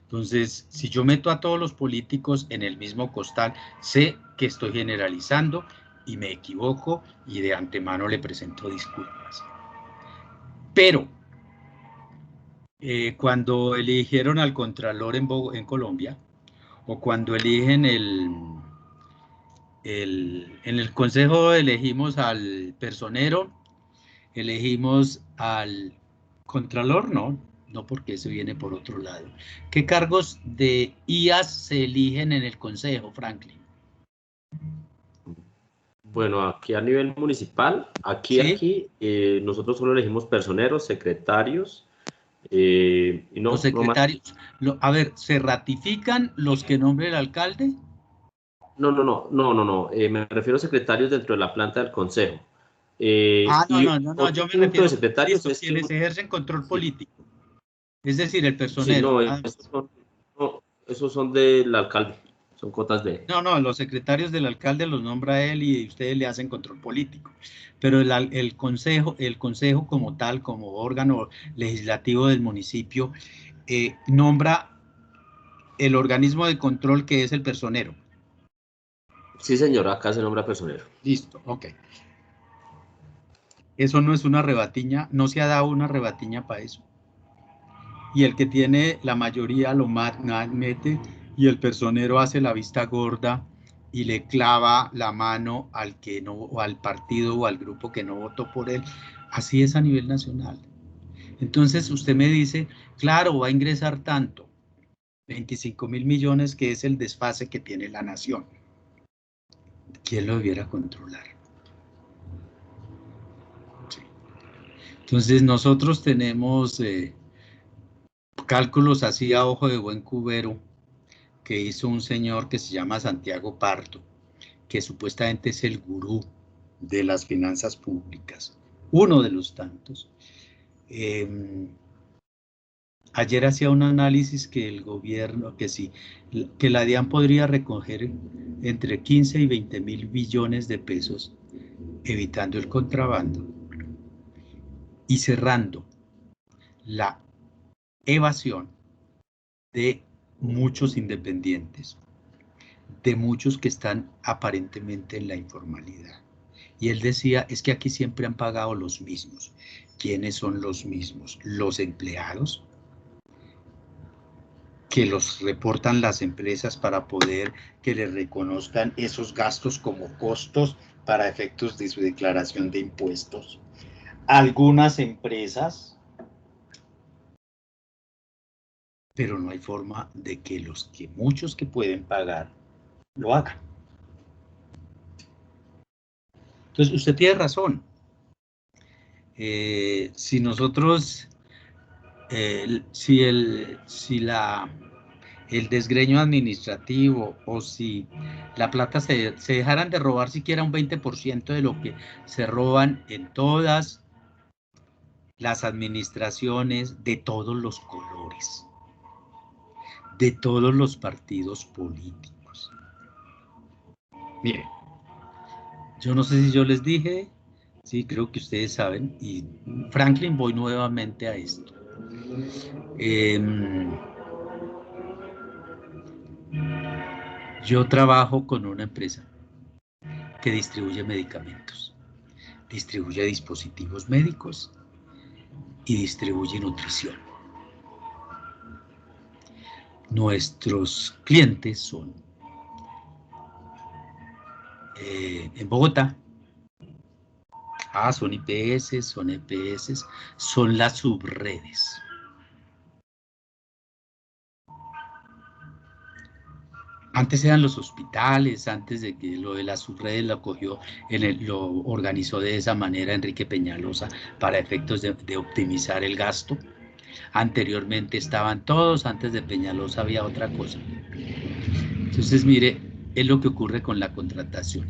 Entonces, si yo meto a todos los políticos en el mismo costal, sé que estoy generalizando y me equivoco y de antemano le presento disculpas. Pero Cuando eligieron al Contralor en Colombia, o cuando eligen en el Consejo elegimos al personero, elegimos al Contralor, no porque eso viene por otro lado. ¿Qué cargos de IAS se eligen en el Consejo, Franklin? Bueno, aquí a nivel municipal, aquí nosotros solo elegimos personeros, secretarios, y no, los secretarios, a ver, ¿se ratifican los que nombre el alcalde? No, me refiero a secretarios dentro de la planta del consejo. No, yo me refiero de secretarios a quienes ejercen control político, es decir, el personero. Esos son del alcalde, son cotas de él. No, los secretarios del alcalde los nombra él y ustedes le hacen control político, pero el consejo como tal, como órgano legislativo del municipio, nombra el organismo de control que es el personero. Sí, señor, acá se nombra personero. Listo, ok. Eso no es una rebatiña, no se ha dado una rebatiña para eso. Y el que tiene la mayoría lo mete y el personero hace la vista gorda y le clava la mano al que no, o al partido o al grupo que no votó por él. Así es a nivel nacional. Entonces usted me dice, claro, va a ingresar tanto, 25.000 millones, que es el desfase que tiene la nación. ¿Quién lo debiera controlar? Sí. Entonces nosotros tenemos cálculos así a ojo de buen cubero que hizo un señor que se llama Santiago Pardo, que supuestamente es el gurú de las finanzas públicas, uno de los tantos. Ayer hacía un análisis que el gobierno, que la DIAN podría recoger entre 15 y 20.000 billones de pesos, evitando el contrabando y cerrando la evasión de muchos independientes, de muchos que están aparentemente en la informalidad. Y él decía, es que aquí siempre han pagado los mismos. ¿Quiénes son los mismos? Los empleados, que los reportan las empresas para poder que les reconozcan esos gastos como costos para efectos de su declaración de impuestos. Algunas empresas, pero no hay forma de que muchos que pueden pagar lo hagan. Entonces, usted tiene razón. Si nosotros, si el desgreño administrativo o si la plata se dejaran de robar siquiera un 20% de lo que se roban en todas las administraciones de todos los colores, de todos los partidos políticos. Miren, yo no sé si yo les dije, sí, creo que ustedes saben, y Franklin, voy nuevamente a esto. Yo trabajo con una empresa que distribuye medicamentos, distribuye dispositivos médicos y distribuye nutrición. Nuestros clientes son en Bogotá, son IPS, son EPS, son las subredes. Antes eran los hospitales, antes de que lo de las subredes lo cogió, lo organizó de esa manera Enrique Peñalosa para efectos de optimizar el gasto. Anteriormente estaban todos, antes de Peñalosa había otra cosa. Entonces, mire, es lo que ocurre con la contratación.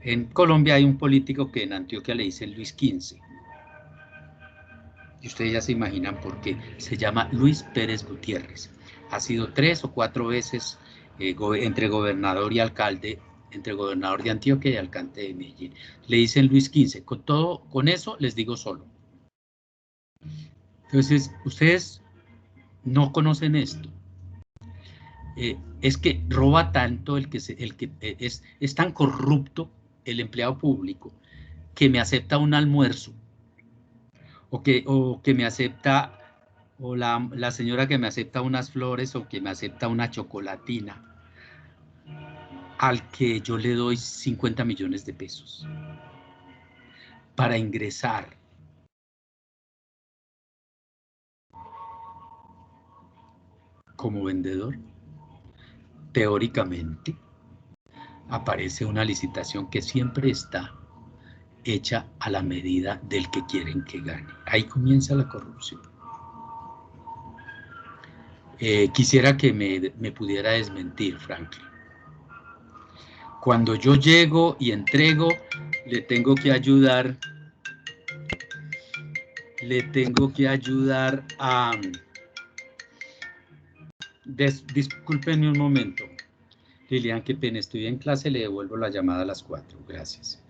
En Colombia hay un político que en Antioquia le dicen Luis XV. Y ustedes ya se imaginan por qué. Se llama Luis Pérez Gutiérrez. Ha sido 3 o 4 veces entre gobernador y alcalde, entre gobernador de Antioquia y alcalde de Medellín. Le dicen Luis XV. Con eso les digo solo. Entonces, ustedes no conocen esto. Es que roba tanto es tan corrupto el empleado público que me acepta un almuerzo o que me acepta o la señora que me acepta unas flores o que me acepta una chocolatina, al que yo le doy 50 millones de pesos para ingresar como vendedor, teóricamente aparece una licitación que siempre está hecha a la medida del que quieren que gane. Ahí comienza la corrupción. Quisiera que me pudiera desmentir, Franklin. Cuando yo llego y entrego, le tengo que ayudar a... Discúlpenme un momento. Lilian, qué pena, estoy en clase, le devuelvo la llamada a las 4. Gracias.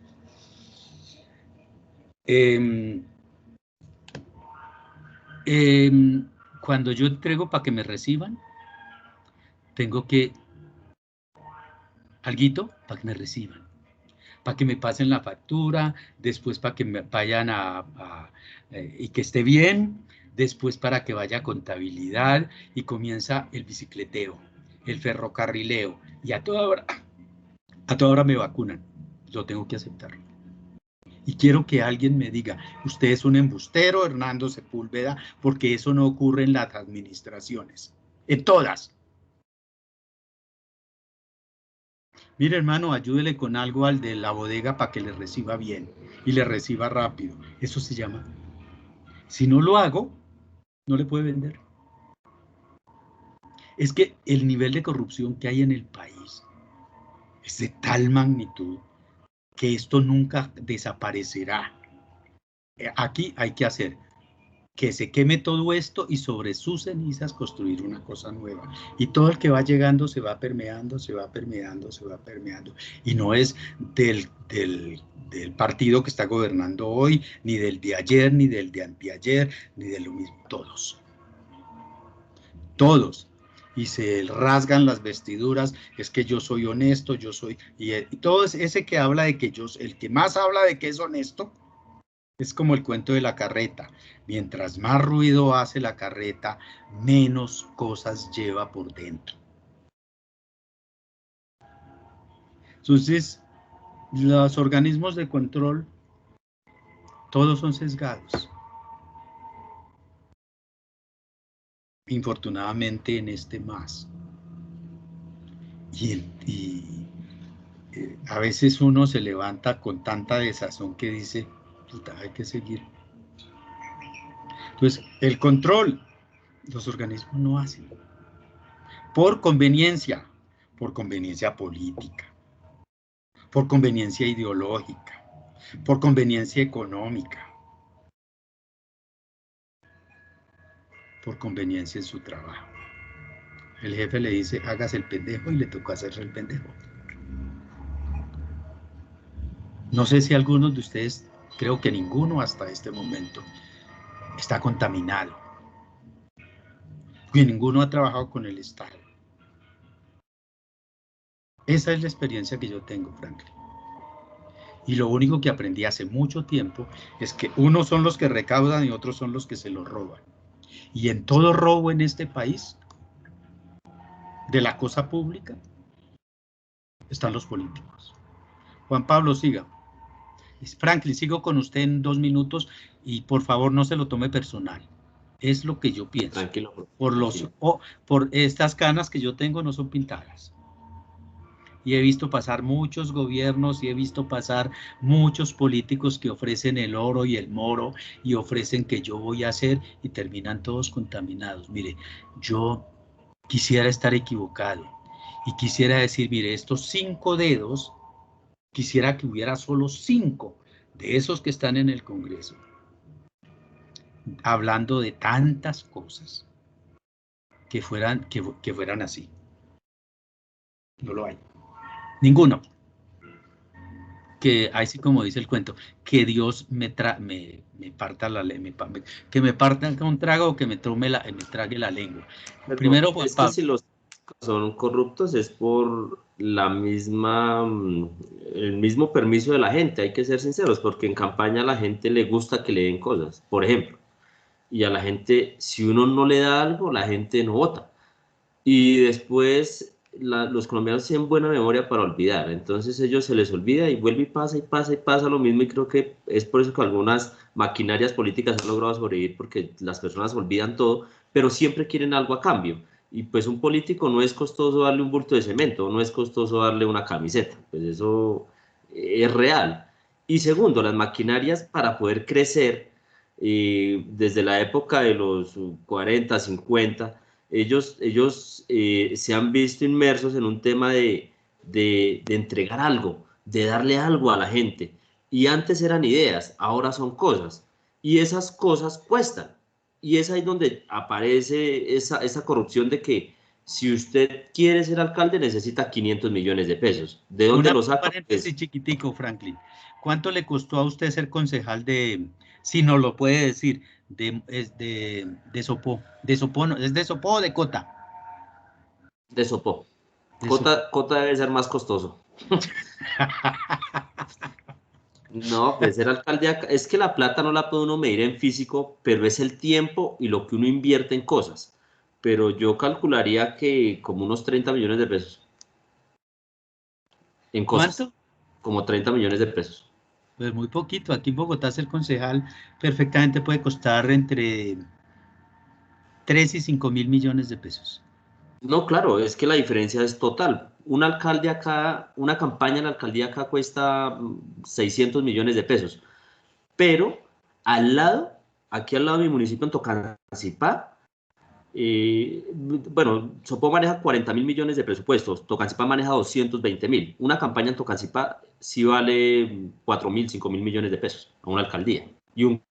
Cuando yo entrego para que me reciban, tengo que... alguito para que me reciban, para que me pasen la factura, después para que me vayan y que esté bien, después para que vaya a contabilidad y comienza el bicicleteo, el ferrocarrileo y a toda hora me vacunan. Lo tengo que aceptar. Y quiero que alguien me diga, usted es un embustero, Hernando Sepúlveda, porque eso no ocurre en las administraciones, en todas. Mire, hermano, ayúdele con algo al de la bodega para que le reciba bien y le reciba rápido. Eso se llama. Si no lo hago, no le puede vender. Es que el nivel de corrupción que hay en el país es de tal magnitud que esto nunca desaparecerá. Aquí hay que hacer que se queme todo esto y sobre sus cenizas construir una cosa nueva. Y todo el que va llegando se va permeando, se va permeando, se va permeando. Y no es del partido que está gobernando hoy, ni del de ayer, ni del de anteayer, ni de lo mismo. Todos. Todos. Y se rasgan las vestiduras, es que yo soy honesto, yo soy... Y todo ese que habla de que yo... El que más habla de que es honesto, es como el cuento de la carreta. Mientras más ruido hace la carreta, menos cosas lleva por dentro. Entonces, los organismos de control, todos son sesgados. Infortunadamente en este más. Y a veces uno se levanta con tanta desazón que dice, puta, hay que seguir. Entonces, el control, los organismos no hacen. Por conveniencia política, por conveniencia ideológica, por conveniencia económica, por conveniencia en su trabajo. El jefe le dice, hágase el pendejo y le toca hacerse el pendejo. No sé si algunos de ustedes, creo que ninguno hasta este momento, está contaminado. Y ninguno ha trabajado con el Estado. Esa es la experiencia que yo tengo, Franklin. Y lo único que aprendí hace mucho tiempo es que unos son los que recaudan y otros son los que se lo roban. Y en todo robo en este país, de la cosa pública, están los políticos. Juan Pablo, siga. Franklin, sigo con usted en 2 minutos y por favor no se lo tome personal. Es lo que yo pienso. Tranquilo. Por estas canas que yo tengo no son pintadas. Y he visto pasar muchos gobiernos y he visto pasar muchos políticos que ofrecen el oro y el moro y ofrecen que yo voy a hacer y terminan todos contaminados. Mire, yo quisiera estar equivocado y quisiera decir, mire, estos 5 dedos, quisiera que hubiera solo 5 de esos que están en el Congreso, hablando de tantas cosas, que fueran así. No lo hay. Ninguno. Que ahí sí, como dice el cuento, que Dios me parta la lengua, que me parta un trago o que me trague la lengua. Pero primero, Juan Pablo. Que si los son corruptos es por el mismo permiso de la gente, hay que ser sinceros, porque en campaña a la gente le gusta que le den cosas. Por ejemplo, y a la gente, si uno no le da algo, la gente no vota. Y después los colombianos tienen buena memoria para olvidar, entonces ellos se les olvida y vuelve y pasa y pasa y pasa lo mismo, y creo que es por eso que algunas maquinarias políticas han logrado sobrevivir, porque las personas olvidan todo, pero siempre quieren algo a cambio. Y pues un político no es costoso darle un bulto de cemento, no es costoso darle una camiseta, pues eso es real. Y segundo, las maquinarias para poder crecer, desde la época de los 40, 50, ellos se han visto inmersos en un tema de entregar algo, de darle algo a la gente. Y antes eran ideas, ahora son cosas. Y esas cosas cuestan. Y es ahí donde aparece esa corrupción de que si usted quiere ser alcalde necesita 500 millones de pesos. ¿De dónde lo saca? Paréntesis chiquitico, Franklin. ¿Cuánto le costó a usted ser concejal de, si no lo puede decir, de Sopó? ¿De Sopó no? ¿Es de Sopó o de Cota? De Sopó. Cota debe ser más costoso. No, pues ser alcalde acá, es que la plata no la puede uno medir en físico, pero es el tiempo y lo que uno invierte en cosas. Pero yo calcularía que como unos 30 millones de pesos. En cosas. ¿Cuánto? Como 30 millones de pesos. Pues muy poquito. Aquí en Bogotá ser concejal perfectamente puede costar entre 3 y 5 mil millones de pesos. No, claro, es que la diferencia es total. Un alcalde acá, una campaña en la alcaldía acá cuesta 600 millones de pesos. Pero aquí al lado de mi municipio, en Tocancipá, bueno, Sopó maneja 40.000 millones de presupuestos, Tocancipá maneja 220.000. Una campaña en Tocancipá sí vale 4.000, 5.000 millones de pesos a una alcaldía. Y un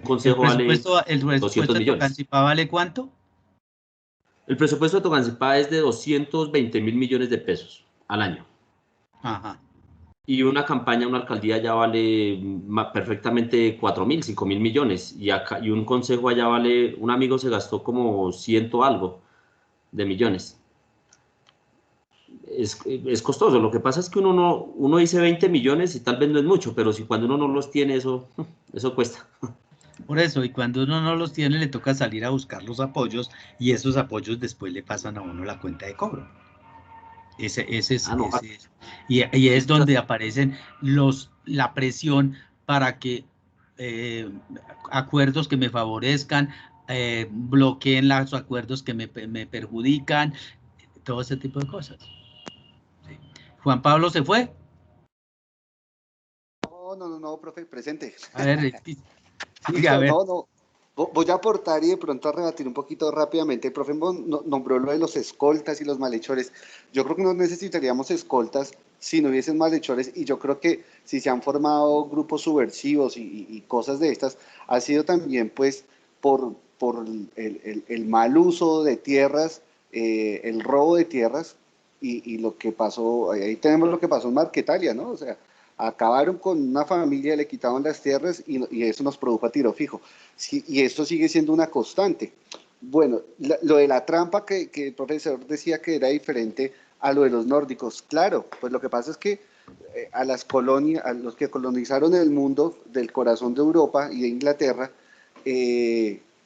consejo vale 200 millones. ¿De Tocancipá vale cuánto? El presupuesto de Tocancipá es de 220.000 millones de pesos al año. Ajá. Y una campaña, una alcaldía ya vale perfectamente 4.000, 5.000 millones. Y un consejo allá vale, un amigo se gastó como 100 algo de millones. Es costoso. Lo que pasa es que uno dice 20 millones y tal vez no es mucho, pero si cuando uno no los tiene, eso cuesta. Por eso, y cuando uno no los tiene, le toca salir a buscar los apoyos, y esos apoyos después le pasan a uno la cuenta de cobro. Y es donde aparecen la presión para que acuerdos que me favorezcan, bloqueen los acuerdos que me perjudican, todo ese tipo de cosas. Sí. ¿Juan Pablo se fue? No, profe, presente. A ver, sí, a ver. No, voy a aportar y de pronto a rebatir un poquito rápidamente. El profe nombró lo de los escoltas y los malhechores. Yo creo que no necesitaríamos escoltas si no hubiesen malhechores, y yo creo que si se han formado grupos subversivos y cosas de estas, ha sido también pues por el mal uso de tierras, el robo de tierras y lo que pasó, ahí tenemos lo que pasó en Marquetalia, ¿no? O sea, acabaron con una familia, le quitaron las tierras y eso nos produjo a tiro fijo. Sí, y esto sigue siendo una constante. Bueno, lo de la trampa que el profesor decía que era diferente a lo de los nórdicos. Claro, pues lo que pasa es que a los que colonizaron el mundo del corazón de Europa y de Inglaterra,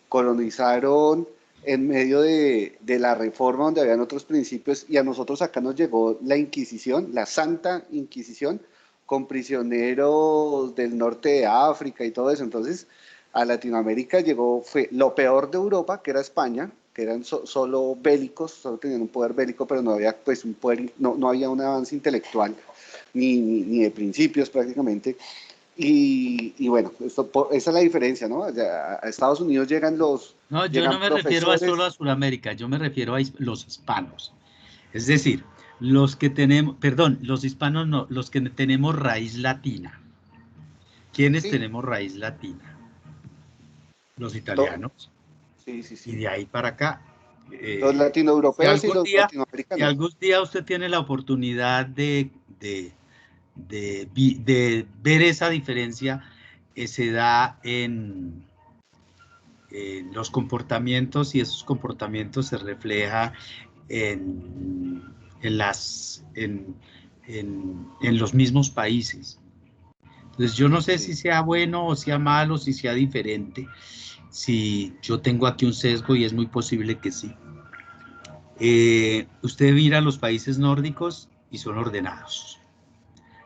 colonizaron en medio de la reforma donde habían otros principios, y a nosotros acá nos llegó la Inquisición, la Santa Inquisición, con prisioneros del norte de África y todo eso. Entonces a Latinoamérica fue lo peor de Europa, que era España, que eran solo bélicos, solo tenían un poder bélico, pero no había pues un poder, no había un avance intelectual ni de principios prácticamente. Y bueno, esa es la diferencia, ¿no? A Estados Unidos llegan los... No, yo no me refiero solo a Sudamérica, yo me refiero a los hispanos. Es decir, los que tenemos, perdón, los hispanos no, los que tenemos raíz latina. ¿Quiénes tenemos raíz latina? Los italianos. Sí. Y de ahí para acá. Los latinoeuropeos y los latinoamericanos. Si algún día usted tiene la oportunidad de ver esa diferencia, se da en los comportamientos, y esos comportamientos se refleja en los mismos países. Entonces yo no sé si sea bueno o sea malo, si sea diferente, si yo tengo aquí un sesgo y es muy posible que sí. Usted mira los países nórdicos y son ordenados.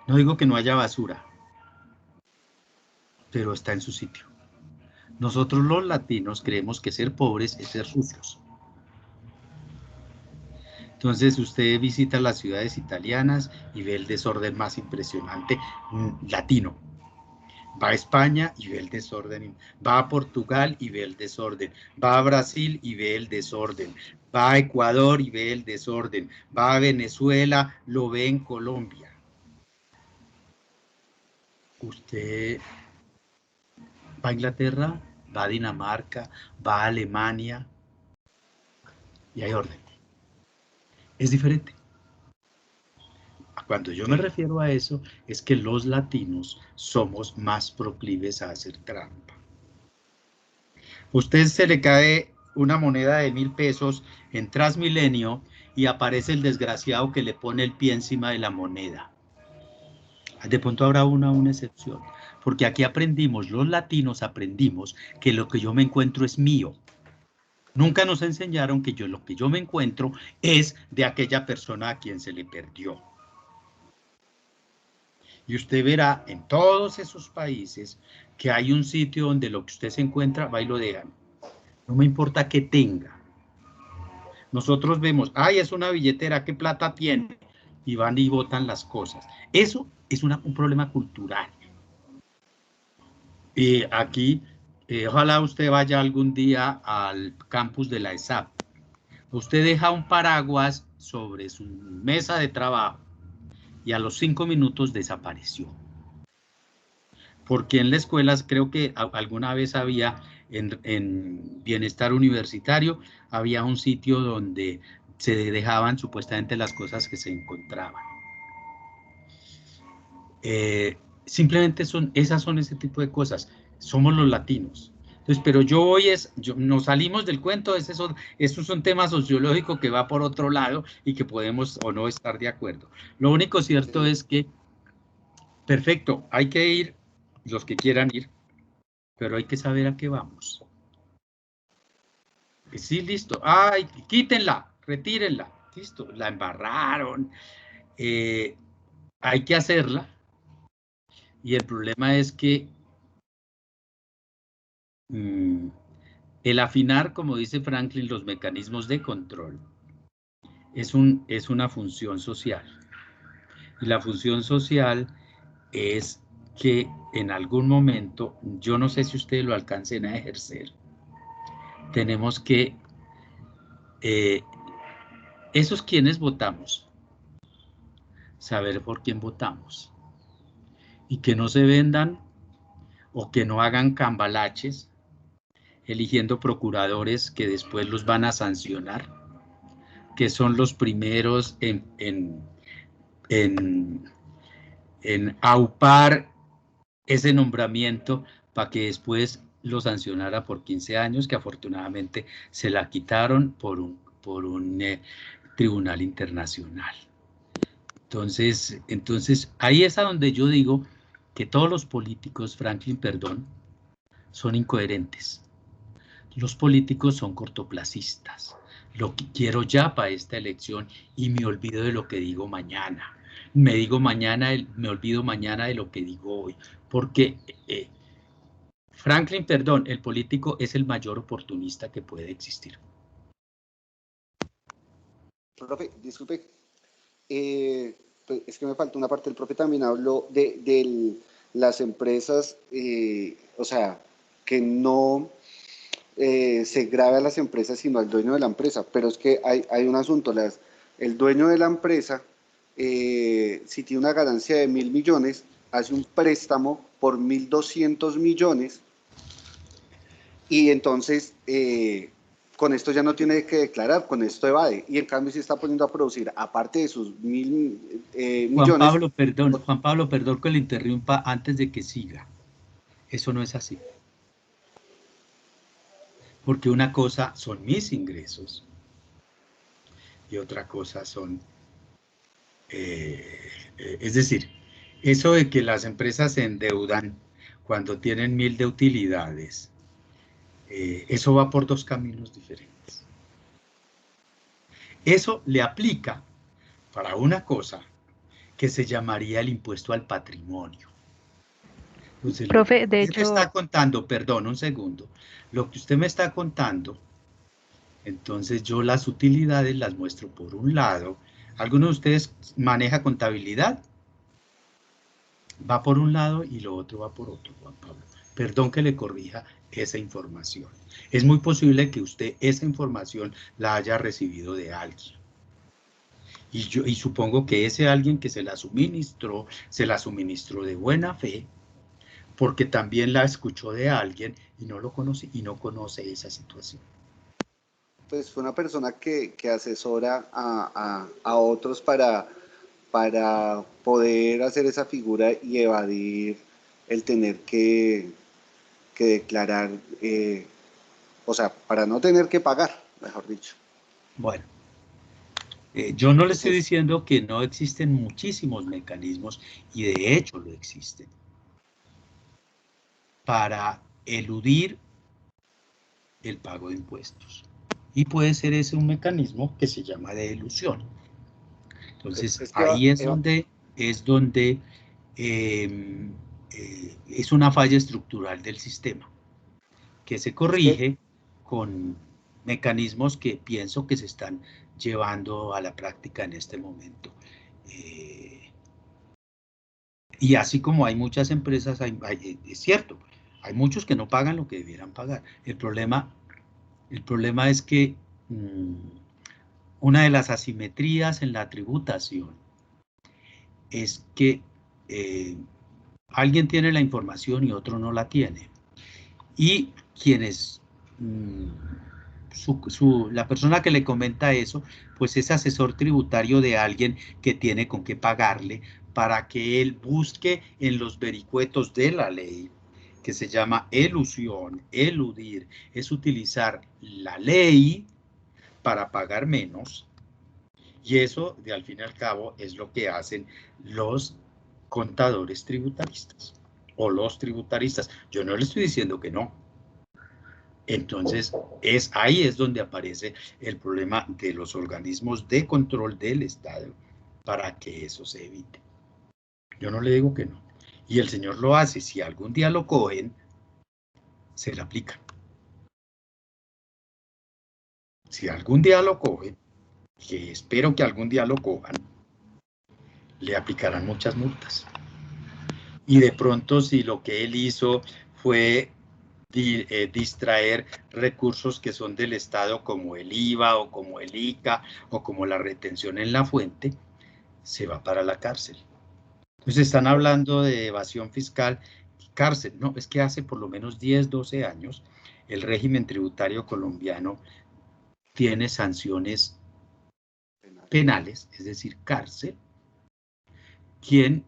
No digo que no haya basura, pero está en su sitio. Nosotros los latinos creemos que ser pobres es ser sucios. Entonces usted visita las ciudades italianas y ve el desorden más impresionante latino. Va a España y ve el desorden. Va a Portugal y ve el desorden. Va a Brasil y ve el desorden. Va a Ecuador y ve el desorden. Va a Venezuela, lo ve en Colombia. Usted va a Inglaterra, va a Dinamarca, va a Alemania y hay orden. Es diferente. Cuando yo me refiero a eso, es que los latinos somos más proclives a hacer trampa. Usted se le cae una moneda de 1.000 pesos en Transmilenio y aparece el desgraciado que le pone el pie encima de la moneda. De pronto habrá una excepción, porque aquí aprendimos, los latinos aprendimos que lo que yo me encuentro es mío. Nunca nos enseñaron que lo que yo me encuentro es de aquella persona a quien se le perdió. Y usted verá en todos esos países que hay un sitio donde lo que usted se encuentra, va y lo dejan. No me importa qué tenga. Nosotros vemos, ay, es una billetera, ¿qué plata tiene? Y van y botan las cosas. Eso es un problema cultural. Y aquí, ojalá usted vaya algún día al campus de la ESAP. Usted deja un paraguas sobre su mesa de trabajo y a los 5 minutos desapareció. Porque en las escuelas, creo que alguna vez había, en Bienestar Universitario, había un sitio donde se dejaban supuestamente las cosas que se encontraban. Simplemente esas son ese tipo de cosas. Somos los latinos. Entonces, pero nos salimos del cuento, esos son temas sociológicos que va por otro lado y que podemos o no estar de acuerdo. Lo único cierto es que, perfecto, hay que ir, los que quieran ir, pero hay que saber a qué vamos. Sí, listo. Ay, quítenla, retírenla. Listo, la embarraron. Hay que hacerla. Y el problema es que el afinar, como dice Franklin, los mecanismos de control es una función social. Y la función social es que en algún momento, yo no sé si ustedes lo alcancen a ejercer, tenemos que, esos quienes votamos, saber por quién votamos. Y que no se vendan o que no hagan cambalaches eligiendo procuradores que después los van a sancionar, que son los primeros en aupar ese nombramiento para que después lo sancionara por 15 años, que afortunadamente se la quitaron por un tribunal internacional. Entonces, ahí es a donde yo digo que todos los políticos, Franklin, perdón, son incoherentes. Los políticos son cortoplacistas. Lo que quiero ya para esta elección y me olvido de lo que digo mañana. Me olvido mañana de lo que digo hoy. Porque, Franklin, perdón, el político es el mayor oportunista que puede existir. Profe, disculpe. Es que me falta una parte. El profe también habló de las empresas, o sea, que no se grave a las empresas sino al dueño de la empresa, pero es que hay un asunto, el dueño de la empresa, si tiene una ganancia de 1.000 millones, hace un préstamo por 1.200 millones y entonces con esto ya no tiene que declarar, con esto evade, y en cambio se está poniendo a producir, aparte de sus 1.000 millones. Juan Pablo, perdón que le interrumpa antes de que siga. Eso no es así. Porque una cosa son mis ingresos y otra cosa son, es decir, eso de que las empresas se endeudan cuando tienen 1.000 de utilidades, Eso va por dos caminos diferentes. Eso le aplica para una cosa que se llamaría el impuesto al patrimonio. Entonces, Profe, de me hecho, está contando, perdón, un segundo, lo que usted me está contando, entonces yo las utilidades las muestro por un lado. ¿Alguno de ustedes maneja contabilidad? Va por un lado y lo otro va por otro, Juan Pablo. Perdón que le corrija esa información. Es muy posible que usted esa información la haya recibido de alguien. Y supongo que ese alguien que se la suministró de buena fe, porque también la escuchó de alguien y no lo conoce y no conoce esa situación. Pues fue una persona que asesora a otros para poder hacer esa figura y evadir el tener que declarar, o sea, para no tener que pagar, mejor dicho. Bueno, yo no le estoy diciendo que no existen muchísimos mecanismos, y de hecho lo existen, para eludir el pago de impuestos. Y puede ser ese un mecanismo que se llama de elusión. Entonces, ahí es donde es una falla estructural del sistema, que se corrige con mecanismos que pienso que se están llevando a la práctica en este momento. Y así como hay muchas empresas, es cierto, hay muchos que no pagan lo que debieran pagar. El problema es que una de las asimetrías en la tributación es que alguien tiene la información y otro no la tiene. Y quienes, la persona que le comenta eso, pues es asesor tributario de alguien que tiene con qué pagarle para que él busque en los vericuetos de la ley, que se llama elusión, eludir, es utilizar la ley para pagar menos. Y eso, de al fin y al cabo, es lo que hacen los contadores tributaristas o los tributaristas. Yo no le estoy diciendo que no. Entonces, ahí es donde aparece el problema de los organismos de control del Estado para que eso se evite. Yo no le digo que no. Y el señor lo hace. Si algún día lo cogen, se le aplica. Si algún día lo cogen, que espero que algún día lo cojan, le aplicarán muchas multas. Y de pronto, si lo que él hizo fue distraer recursos que son del Estado, como el IVA o como el ICA o como la retención en la fuente, se va para la cárcel. Entonces están hablando de evasión fiscal, cárcel. No, es que hace por lo menos 10, 12 años el régimen tributario colombiano tiene sanciones penales, es decir, cárcel, quien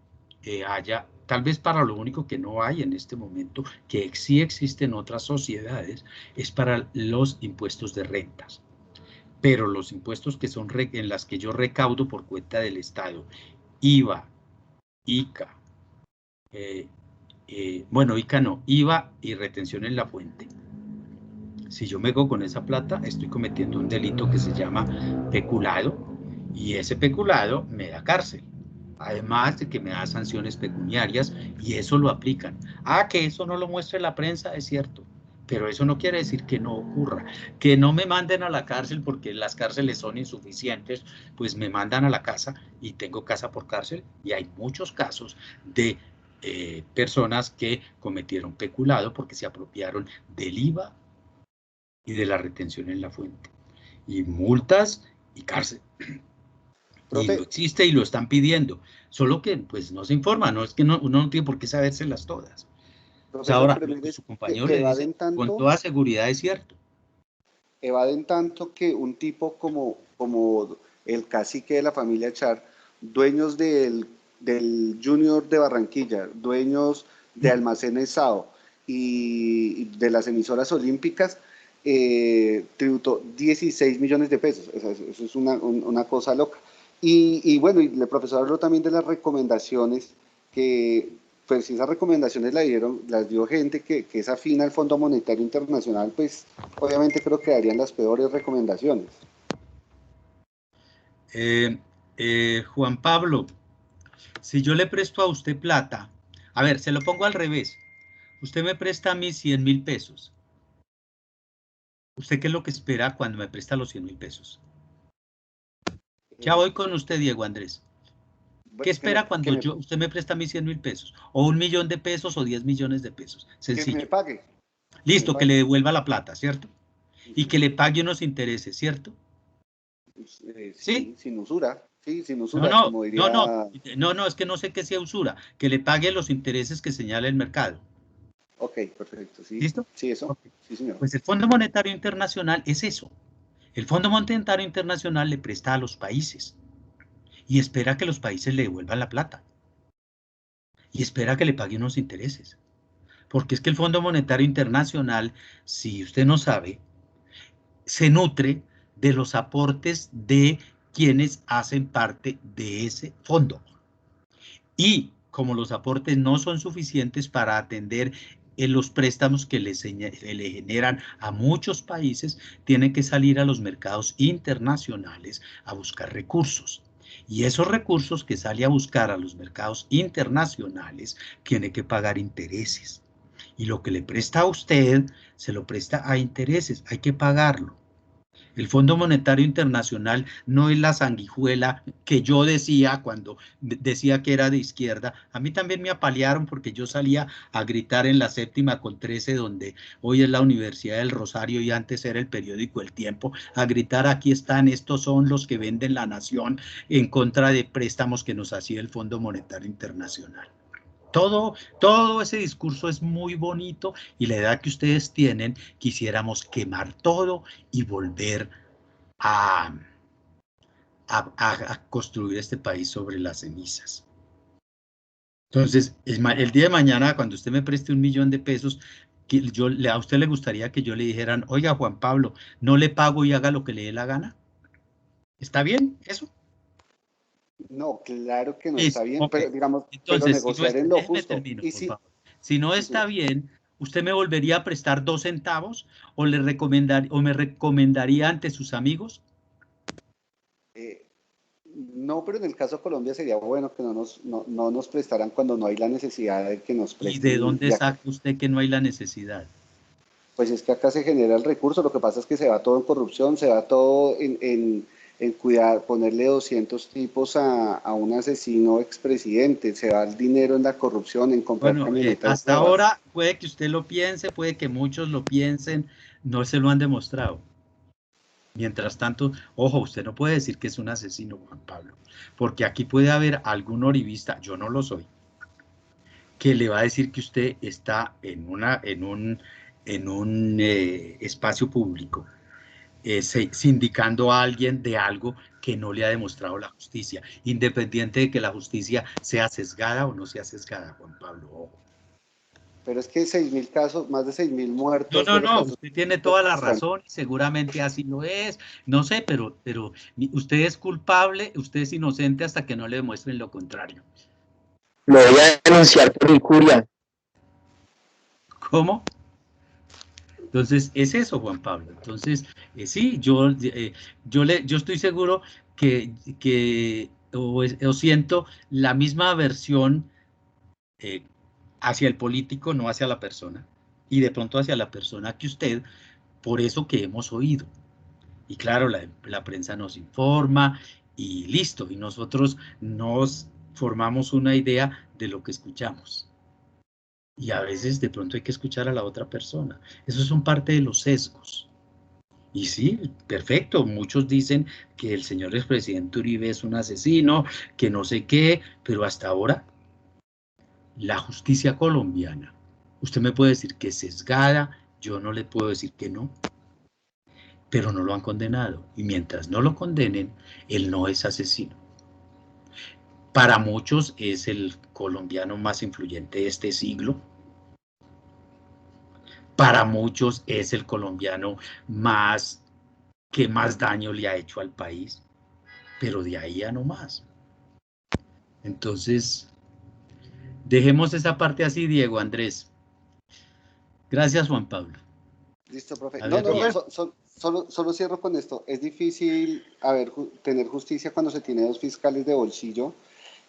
haya, tal vez para lo único que no hay en este momento, que sí existen otras sociedades, es para los impuestos de rentas. Pero los impuestos que son en las que yo recaudo por cuenta del Estado, IVA, ICA, bueno, ICA no, IVA y retención en la fuente. Si yo me hago con esa plata, estoy cometiendo un delito que se llama peculado, y ese peculado me da cárcel. Además de que me da sanciones pecuniarias, y eso lo aplican. Que eso no lo muestre la prensa, es cierto, pero eso no quiere decir que no ocurra. Que no me manden a la cárcel porque las cárceles son insuficientes, pues me mandan a la casa y tengo casa por cárcel, y hay muchos casos de personas que cometieron peculado porque se apropiaron del IVA y de la retención en la fuente. Y multas y cárcel. Y lo existe y lo están pidiendo, solo que pues no se informa, no es que uno no tiene por qué sabérselas todas. O sea, ahora, lo que su compañero le dice, con toda seguridad es cierto. Evaden tanto que un tipo como el cacique de la familia Char, dueños del Junior de Barranquilla, dueños de Almacenes Sao y de las emisoras olímpicas, tributó 16 millones de pesos. Eso es una cosa loca. Y bueno, y el profesor habló también de las recomendaciones que pues si esas recomendaciones las dio gente que es afín al Fondo Monetario Internacional, pues obviamente creo que darían las peores recomendaciones. Juan Pablo, si yo le presto a usted plata, a ver, se lo pongo al revés. Usted me presta a mí 100.000 pesos. ¿Usted qué es lo que espera cuando me presta los 100.000 pesos? Ya voy con usted, Diego Andrés. ¿Qué espera cuando usted me presta a mí 100.000 pesos? ¿O 1.000.000 de pesos o 10 millones de pesos? Sencillo. Que me pague. Listo, que le devuelva la plata, ¿cierto? Y que le pague unos intereses, ¿cierto? Sí, sin usura. Sí, sin usura, no, como diría... No, es que no sé qué sea usura. Que le pague los intereses que señala el mercado. Ok, perfecto. Sí. ¿Listo? Sí, eso. Okay. Sí, señor. Pues el Fondo Monetario Internacional es eso. El Fondo Monetario Internacional le presta a los países y espera que los países le devuelvan la plata. Y espera que le pague unos intereses. Porque es que el Fondo Monetario Internacional, si usted no sabe, se nutre de los aportes de quienes hacen parte de ese fondo. Y como los aportes no son suficientes para atender los préstamos que le generan a muchos países, tienen que salir a los mercados internacionales a buscar recursos. Y esos recursos que sale a buscar a los mercados internacionales tiene que pagar intereses. Y lo que le presta a usted, se lo presta a intereses, hay que pagarlo. El Fondo Monetario Internacional no es la sanguijuela que yo decía cuando decía que era de izquierda. A mí también me apalearon porque yo salía a gritar en la 7ª/13, donde hoy es la Universidad del Rosario y antes era el periódico El Tiempo, a gritar: aquí están, estos son los que venden la nación, en contra de préstamos que nos hacía el Fondo Monetario Internacional. Todo ese discurso es muy bonito y la edad que ustedes tienen, quisiéramos quemar todo y volver a construir este país sobre las cenizas. Entonces, el día de mañana, cuando usted me preste 1.000.000 de pesos, a usted le gustaría que yo le dijeran: oiga, Juan Pablo, no le pago y haga lo que le dé la gana. ¿Está bien eso? No, claro que no está bien, okay. pero digamos, entonces, pero negociar en lo justo. Si no está bien, ¿usted me volvería a prestar 2 centavos o me recomendaría ante sus amigos? No, pero en el caso de Colombia sería bueno que no nos prestaran cuando no hay la necesidad de que nos presten. ¿Y de dónde saca usted que no hay la necesidad? Pues es que acá se genera el recurso, lo que pasa es que se va todo en corrupción, se va todo en cuidar, ponerle 200 tipos a un asesino expresidente, se va el dinero en la corrupción, en comprar camionetas. Hasta ahora puede que usted lo piense, puede que muchos lo piensen, no se lo han demostrado. Mientras tanto, ojo, usted no puede decir que es un asesino, Juan Pablo, porque aquí puede haber algún uribista, yo no lo soy, que le va a decir que usted está en un espacio público sindicando a alguien de algo que no le ha demostrado la justicia, independiente de que la justicia sea sesgada o no sea sesgada, Juan Pablo, ojo. Pero es que 6.000 casos, más de 6.000 muertos. No, usted tiene toda la razón, seguramente así lo es, no sé, pero usted es culpable, usted es inocente hasta que no le demuestren lo contrario. Lo voy a denunciar por incuria. ¿Cómo? Entonces, es eso, Juan Pablo. Entonces, sí, yo estoy seguro que siento la misma aversión hacia el político, no hacia la persona, y de pronto hacia la persona que usted, por eso que hemos oído. Y claro, la prensa nos informa y listo, y nosotros nos formamos una idea de lo que escuchamos. Y a veces de pronto hay que escuchar a la otra persona. Esos son parte de los sesgos. Y sí, perfecto, muchos dicen que el señor expresidente Uribe es un asesino, que no sé qué, pero hasta ahora la justicia colombiana, usted me puede decir que es sesgada, yo no le puedo decir que no, pero no lo han condenado. Y mientras no lo condenen, él no es asesino. Para muchos es el colombiano más influyente de este siglo. Para muchos es el colombiano que más daño le ha hecho al país, pero de ahí a no más. Entonces, Dejemos esa parte así, Diego Andrés. Gracias, Juan Pablo. Listo, profe. A No, ver, no, Diego. solo cierro con esto. Es difícil, tener justicia cuando se tiene dos fiscales de bolsillo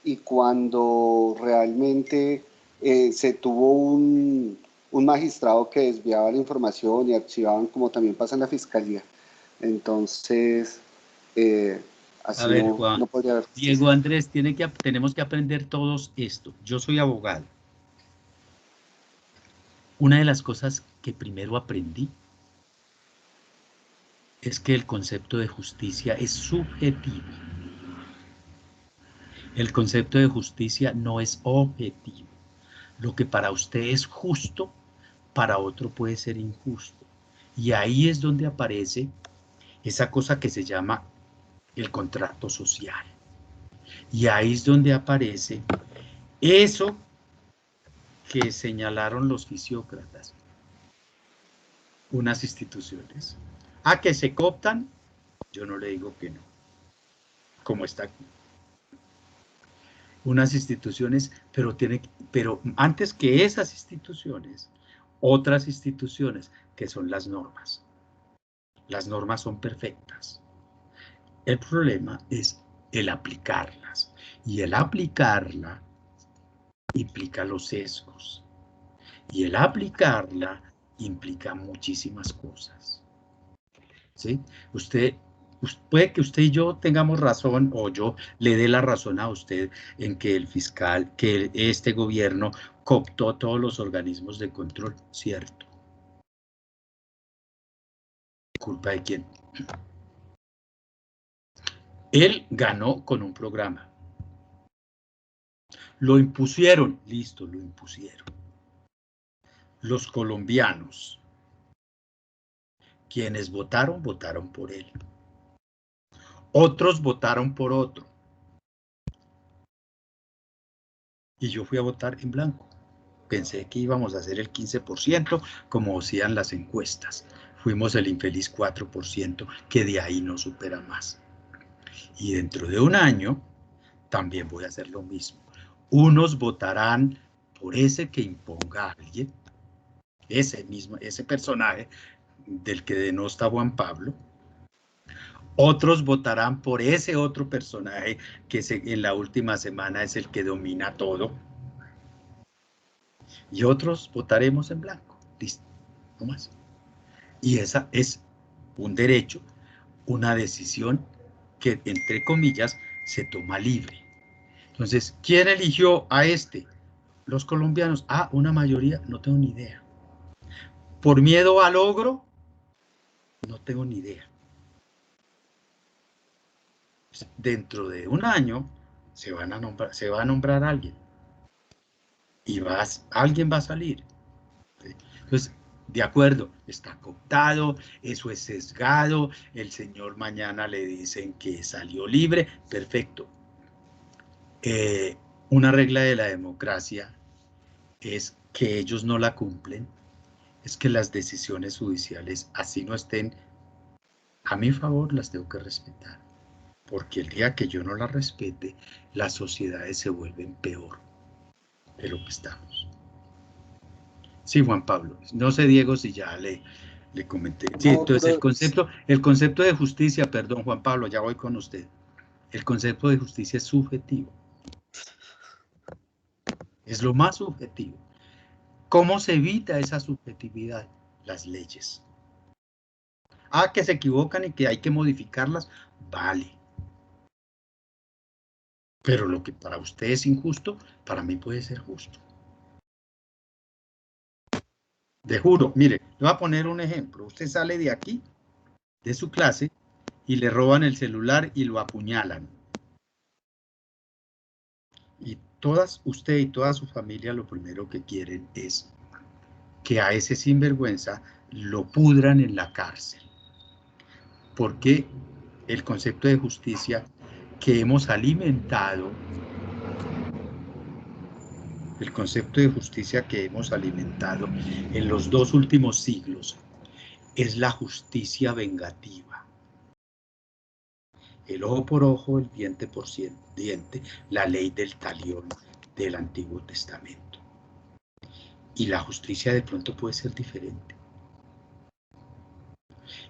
y cuando realmente se tuvo un magistrado que desviaba la información y archivaban, como también pasa en la fiscalía. Entonces, así A ver, no, Juan. no podría haber justicia. Diego Andrés, tenemos que aprender todos esto. Yo soy abogado. Una de las cosas que primero aprendí es que el concepto de justicia es subjetivo. El concepto de justicia no es objetivo. Lo que para usted es justo, para otro puede ser injusto. Y ahí es donde aparece esa cosa que se llama el contrato social. Y ahí es donde aparece eso que señalaron los fisiócratas. Unas instituciones. ¿A que se cooptan? Yo no le digo que no. Como está aquí. Unas instituciones, pero antes que esas instituciones, otras instituciones, que son las normas. Las normas son perfectas. El problema es el aplicarlas. Y el aplicarla implica los sesgos. Y el aplicarla implica muchísimas cosas. ¿Sí? Puede que usted y yo tengamos razón, o yo le dé la razón a usted en que el fiscal, que este gobierno cooptó todos los organismos de control, cierto. ¿Culpa de quién? Él ganó con un programa. Lo impusieron, listo, lo impusieron. Los colombianos, quienes votaron, votaron por él. Otros votaron por otro. Y yo fui a votar en blanco. Pensé que íbamos a hacer el 15%, como decían las encuestas. Fuimos el infeliz 4%, que de ahí no supera más. Y dentro de un año, también voy a hacer lo mismo. Unos votarán por ese que imponga a alguien, ese personaje del que denosta Juan Pablo. Otros votarán por ese otro personaje que en la última semana es el que domina todo. Y otros votaremos en blanco. Listo, no más. Y esa es un derecho, una decisión que, entre comillas, se toma libre. Entonces, ¿quién eligió a este? Los colombianos. Ah, una mayoría, no tengo ni idea. ¿Por miedo al logro? No tengo ni idea. Dentro de un año se va a nombrar a alguien. Y alguien va a salir. Entonces, de acuerdo, está cooptado, eso es sesgado, el señor mañana le dicen que salió libre, perfecto. Una regla de la democracia es que ellos no la cumplen, es que las decisiones judiciales, así no estén a mi favor, las tengo que respetar. Porque el día que yo no las respete, las sociedades se vuelven peor de lo que estamos. Sí, Juan Pablo. No sé, Diego, si ya le comenté. Sí, No, entonces pero el concepto de justicia, perdón, Juan Pablo, ya voy con usted. El concepto de justicia es subjetivo. Es lo más subjetivo. ¿Cómo se evita esa subjetividad? Las leyes. Ah, que se equivocan y que hay que modificarlas, vale. Pero lo que para usted es injusto, para mí puede ser justo. Te juro, mire, le voy a poner un ejemplo. Usted sale de aquí, de su clase, y le roban el celular y lo apuñalan. Y usted y toda su familia lo primero que quieren es que a ese sinvergüenza lo pudran en la cárcel. Porque el concepto de justicia que hemos alimentado, en los 2 últimos siglos, es la justicia vengativa. El ojo por ojo, el diente por diente, la ley del talión. del Antiguo Testamento. Y la justicia de pronto puede ser diferente.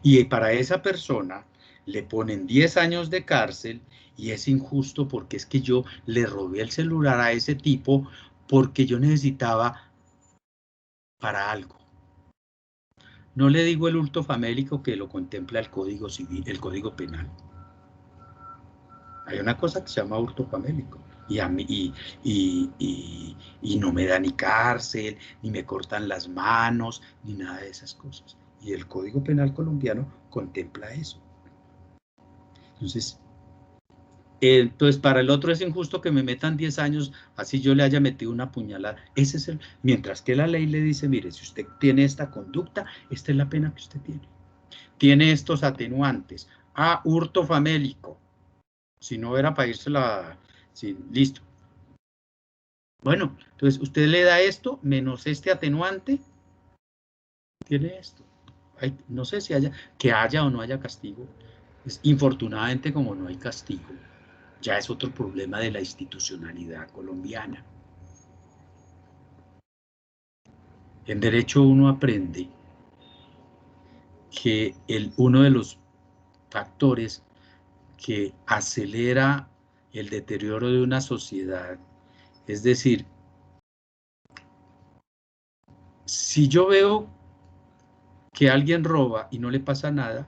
Y para esa persona le ponen 10 años de cárcel y es injusto porque es que yo le robé el celular a ese tipo porque yo necesitaba para algo. No le digo el hurto famélico que lo contempla el Código Civil, el Código Penal. Hay una cosa que se llama hurto famélico y no me da ni cárcel, ni me cortan las manos, ni nada de esas cosas. Y el Código Penal colombiano contempla eso. Entonces, para el otro es injusto que me metan 10 años, así yo le haya metido una puñalada. Ese es mientras que la ley le dice, mire, si usted tiene esta conducta, esta es la pena que usted tiene. Tiene estos atenuantes. Hurto famélico. Si no era para irse sí, listo. Bueno, entonces usted le da esto, menos este atenuante, tiene esto. No sé si haya o no haya castigo. Infortunadamente, como no hay castigo, ya es otro problema de la institucionalidad colombiana. En derecho uno aprende que uno de los factores que acelera el deterioro de una sociedad, es decir, si yo veo que alguien roba y no le pasa nada,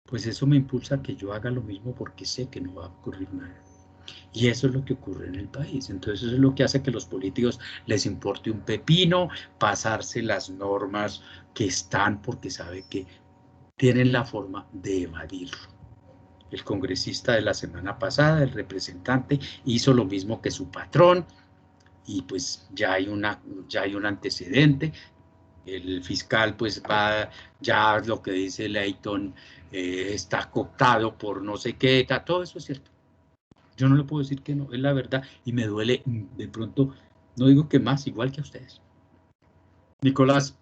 pues eso me impulsa a que yo haga lo mismo porque sé que no va a ocurrir nada. Y eso es lo que ocurre en el país. Entonces eso es lo que hace que a los políticos les importe un pepino pasarse las normas que están porque sabe que tienen la forma de evadirlo. El congresista de la semana pasada, el representante, hizo lo mismo que su patrón y pues ya hay un antecedente. El fiscal pues ya lo que dice Leyton está cooptado por no sé qué, todo eso es cierto. Yo no le puedo decir que no, es la verdad y me duele de pronto, no digo que más, igual que a ustedes. Nicolás.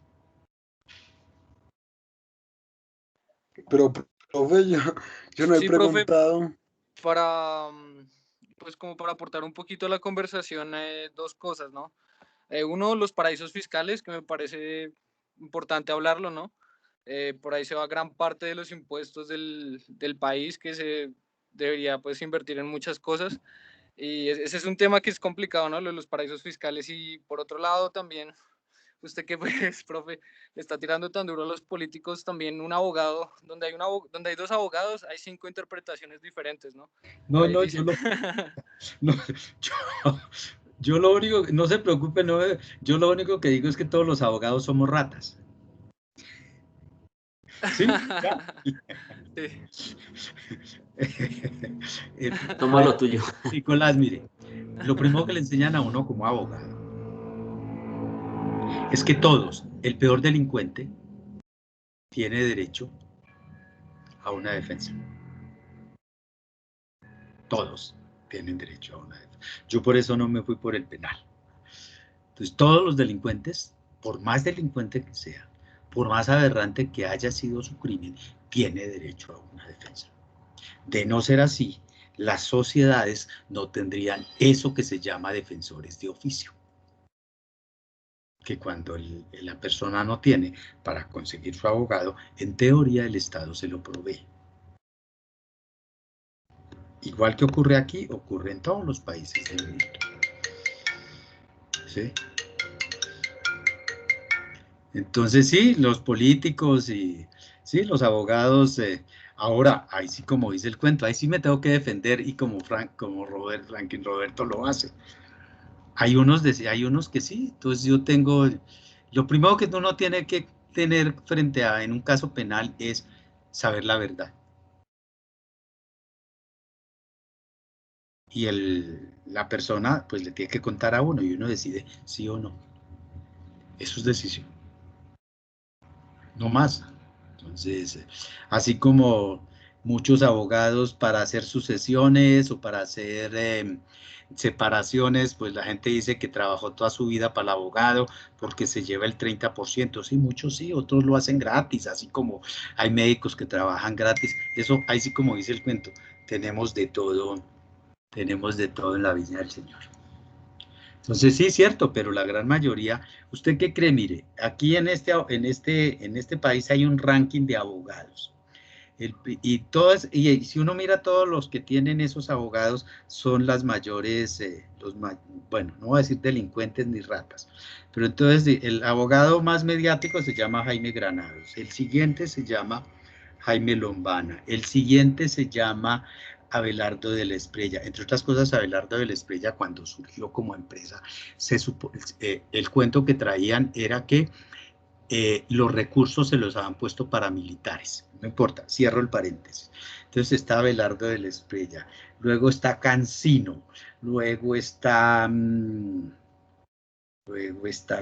Pero, profe, yo no he preguntado. Profe, pues como para aportar un poquito a la conversación, dos cosas, ¿no? Uno, los paraísos fiscales, que me parece importante hablarlo, ¿no? Por ahí se va gran parte de los impuestos del país que se debería pues invertir en muchas cosas y ese es un tema que es complicado, ¿no? Los paraísos fiscales y por otro lado también, usted que pues, profe, le está tirando tan duro a los políticos, también un abogado, donde hay dos abogados, hay 5 interpretaciones diferentes, ¿no? No, yo lo único, no se preocupe, yo lo único que digo es que todos los abogados somos ratas. ¿Sí? Toma lo tuyo. Nicolás, mire, lo primero que le enseñan a uno como abogado es que todos, el peor delincuente, tiene derecho a una defensa. Todos tienen derecho a una defensa. Yo por eso no me fui por el penal. Entonces, todos los delincuentes, por más delincuente que sea, por más aberrante que haya sido su crimen, tiene derecho a una defensa. De no ser así, las sociedades no tendrían eso que se llama defensores de oficio. Que cuando la persona no tiene para conseguir su abogado, en teoría el Estado se lo provee. Igual que ocurre aquí, ocurre en todos los países del mundo. ¿Sí? Entonces sí, los políticos y sí, los abogados, ahora, ahí sí como dice el cuento, ahí sí me tengo que defender y como Franklin Roberto lo hace. Hay unos que sí, entonces yo tengo, lo primero que uno tiene que tener frente a en un caso penal es saber la verdad. Y la persona pues le tiene que contar a uno y uno decide sí o no. Eso es decisión. No más. Entonces, así como muchos abogados para hacer sucesiones o para hacer separaciones, pues la gente dice que trabajó toda su vida para el abogado porque se lleva el 30%. Sí, muchos sí, otros lo hacen gratis, así como hay médicos que trabajan gratis. Eso, ahí sí como dice el cuento, tenemos de todo en la viña del Señor. Entonces sí, cierto, pero la gran mayoría, ¿usted qué cree? Mire, aquí en este país hay un ranking de abogados. Y si uno mira todos los que tienen esos abogados, son las mayores, bueno, no voy a decir delincuentes ni ratas, pero entonces el abogado más mediático se llama Jaime Granados, el siguiente se llama Jaime Lombana, el siguiente se llama Abelardo de la Espriella. Entre otras cosas, Abelardo de la Espriella, cuando surgió como empresa, el cuento que traían era que los recursos se los habían puesto para militares, no importa, cierro el paréntesis. Entonces está Abelardo de la Espriella, luego está Cancino, luego está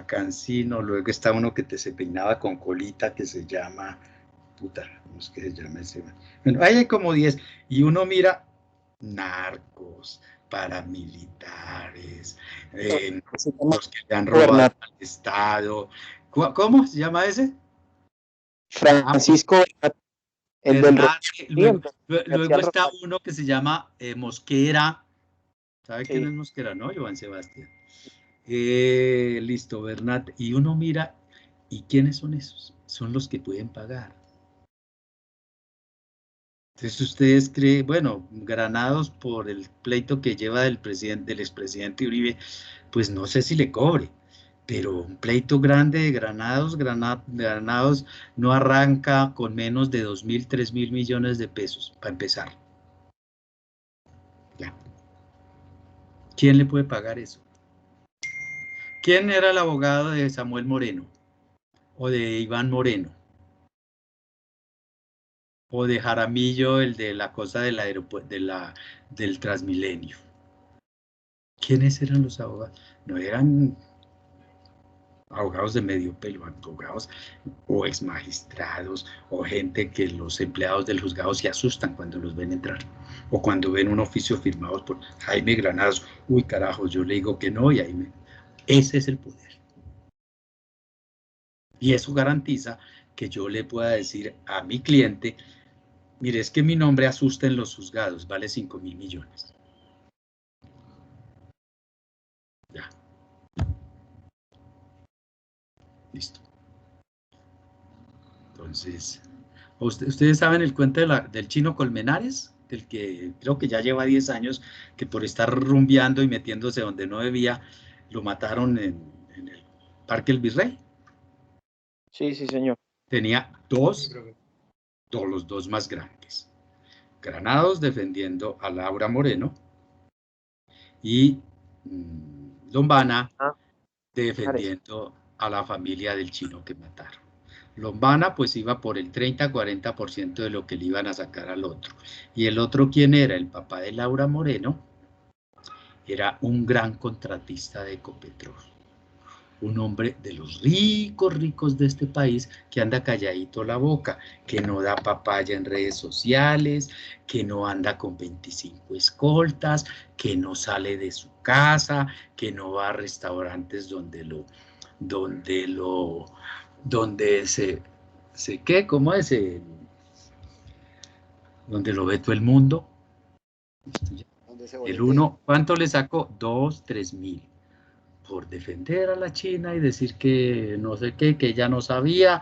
Cancino, luego está uno que se peinaba con colita que se llama, puta, ¿cómo es que se llama ese? Bueno, hay como 10, y uno mira narcos, paramilitares, los que le han robado al Estado. ¿Cómo se llama ese? Francisco, el del luego está uno que se llama Mosquera. ¿Sabe quién es Mosquera? No, Joan Sebastián. Listo, Bernat. Y uno mira, ¿y quiénes son esos? Son los que pueden pagar. Entonces ustedes creen, bueno, Granados por el pleito que lleva del expresidente Uribe, pues no sé si le cobre, pero un pleito grande de Granados no arranca con menos de 2.000, 3.000 millones de pesos, para empezar. Ya. ¿Quién le puede pagar eso? ¿Quién era el abogado de Samuel Moreno? ¿O de Iván Moreno? ¿O de Jaramillo, el de la cosa del Transmilenio? ¿Quiénes eran los abogados? No eran abogados de medio pelo, abogados o exmagistrados o gente que los empleados del juzgado se asustan cuando los ven entrar o cuando ven un oficio firmado por Jaime Granados. Uy, carajo, yo le digo que no y ahí ese es el poder. Y eso garantiza que yo le pueda decir a mi cliente, mire, es que mi nombre asusta en los juzgados, vale 5.000 millones. Ya. Listo. Entonces, ¿ustedes saben el cuento del chino Colmenares? Del que creo que ya lleva 10 años, que por estar rumbeando y metiéndose donde no debía, lo mataron en el Parque El Virrey. Sí, sí, señor. Tenía los dos más grandes. Granados defendiendo a Laura Moreno y Lombana defendiendo a la familia del chino que mataron. Lombana pues iba por el 30-40% de lo que le iban a sacar al otro. Y el otro, ¿quién era? El papá de Laura Moreno, era un gran contratista de Ecopetrol. Un hombre de los ricos de este país que anda calladito la boca, que no da papaya en redes sociales, que no anda con 25 escoltas, que no sale de su casa, que no va a restaurantes donde donde lo ve todo el mundo. El uno, ¿cuánto le sacó? 2, 3 mil. Por defender a la China y decir que no sé qué, que ella no sabía,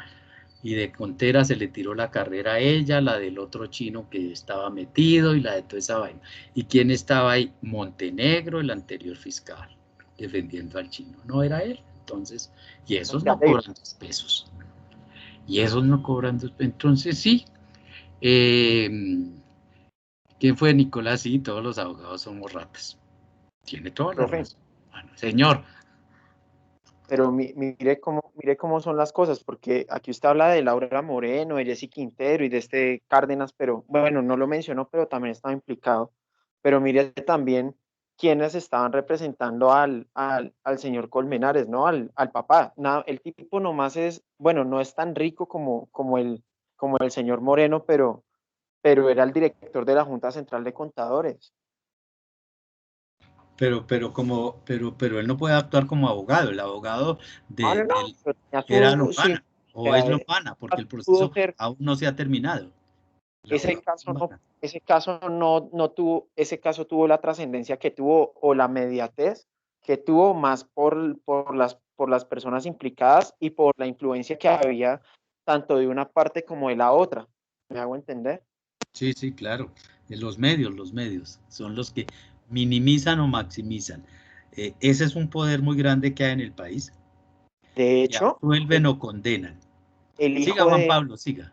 y de Contera se le tiró la carrera a ella, la del otro chino que estaba metido y la de toda esa vaina. ¿Y quién estaba ahí? Montenegro, el anterior fiscal, defendiendo al chino. No era él. Entonces, y esos no cobran 2 pesos. Y esos no cobran 2 pesos. Entonces, sí. ¿Quién fue Nicolás? Sí, todos los abogados somos ratas. Tiene toda la razón. Bueno, señor. Pero mire cómo son las cosas, porque aquí usted habla de Laura Moreno, de Jessy Quintero y de este Cárdenas, pero bueno, no lo mencionó, pero también estaba implicado. Pero mire también quiénes estaban representando al señor Colmenares, ¿no? Al papá. El tipo nomás es, bueno, no es tan rico como el señor Moreno, pero era el director de la Junta Central de Contadores. Pero él no puede actuar como abogado. El abogado era Lombana, o es Lombana, porque el proceso aún no se ha terminado. Ese caso tuvo la trascendencia que tuvo o la mediatez que tuvo, más por las personas implicadas y por la influencia que había tanto de una parte como de la otra. ¿Me hago entender? Sí, sí, claro. Los medios son los que minimizan o maximizan. Ese es un poder muy grande que hay en el país. De Que hecho, absuelven o condenan. el Siga, hijo Juan de, Pablo, siga.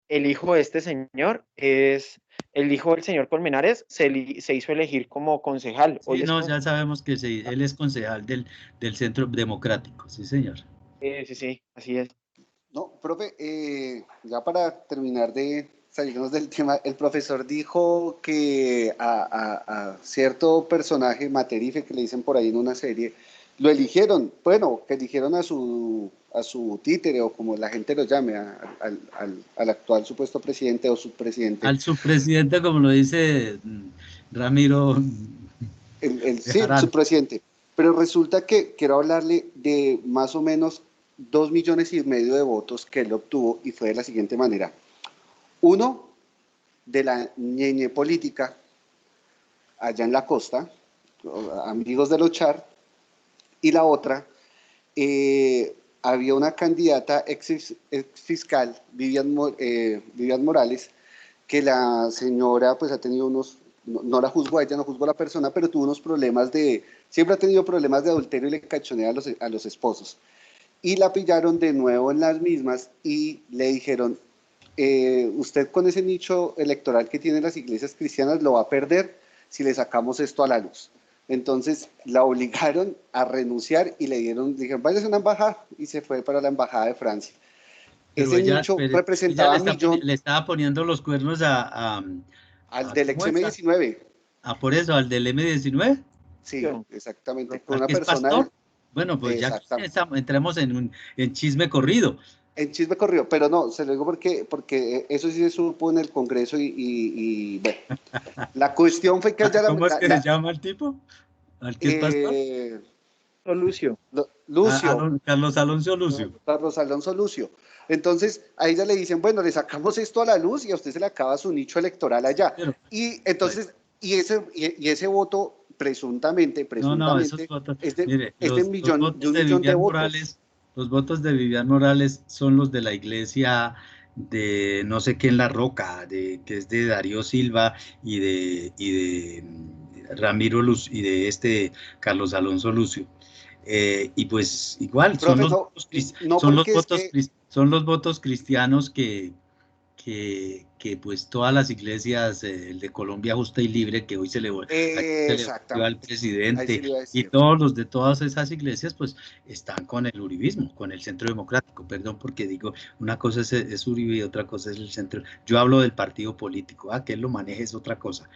el hijo de este señor es el hijo del señor Colmenares, se hizo elegir como concejal. Sí, no, ya sabemos que él es concejal del Centro Democrático, sí, señor. Sí, sí, así es. No, profe, ya para terminar de salirnos del tema, el profesor dijo que a cierto personaje, Materife, que le dicen por ahí en una serie, lo eligieron, bueno, que eligieron a su títere, o como la gente lo llame, al actual supuesto presidente o subpresidente. Al subpresidente, como lo dice Ramiro. Sí, subpresidente. Pero resulta que quiero hablarle de más o menos 2,5 millones de votos que él obtuvo, y fue de la siguiente manera. Uno, de la ñeñe política, allá en la costa, amigos de los Char, y la otra, había una candidata ex fiscal, Vivian Morales, que la señora pues ha tenido no la juzgó a ella, no juzgó a la persona, pero tuvo unos problemas siempre ha tenido problemas de adulterio y le cachonea a los esposos. Y la pillaron de nuevo en las mismas y le dijeron, usted con ese nicho electoral que tienen las iglesias cristianas lo va a perder si le sacamos esto a la luz. Entonces la obligaron a renunciar y dijeron, váyase a una embajada, y se fue para la embajada de Francia. Pero ese nicho representaba le estaba poniendo los cuernos al del ex M19. Por eso, al del M19. Sí, exactamente. Con una ¿Es persona. pastor? Bueno, pues ya entremos en chisme corrido. En chisme corrido, pero no, se lo digo porque eso sí se supo en el Congreso y bueno, la cuestión fue que ella... ¿Cómo es que se llama el tipo? ¿Al que es pastor? Lucio. Carlos Alonso Lucio. Carlos Alonso Lucio. Entonces, a ella le dicen, bueno, le sacamos esto a la luz y a usted se le acaba su nicho electoral allá. Y entonces, y ese voto presuntamente esos votos, es de, mire, de un millón de votos. Morales, los votos de Vivian Morales son los de la iglesia de no sé qué en La Roca, que es de Darío Silva y de Ramiro Luz y de Carlos Alonso Lucio. Y pues igual son los votos cristianos que pues todas las iglesias, el de Colombia Justa y Libre, que hoy se le dio al presidente, y todos los de todas esas iglesias, pues están con el uribismo, con el Centro Democrático. Perdón, porque digo, una cosa es Uribe y otra cosa es el centro. Yo hablo del partido político, que él lo maneje es otra cosa.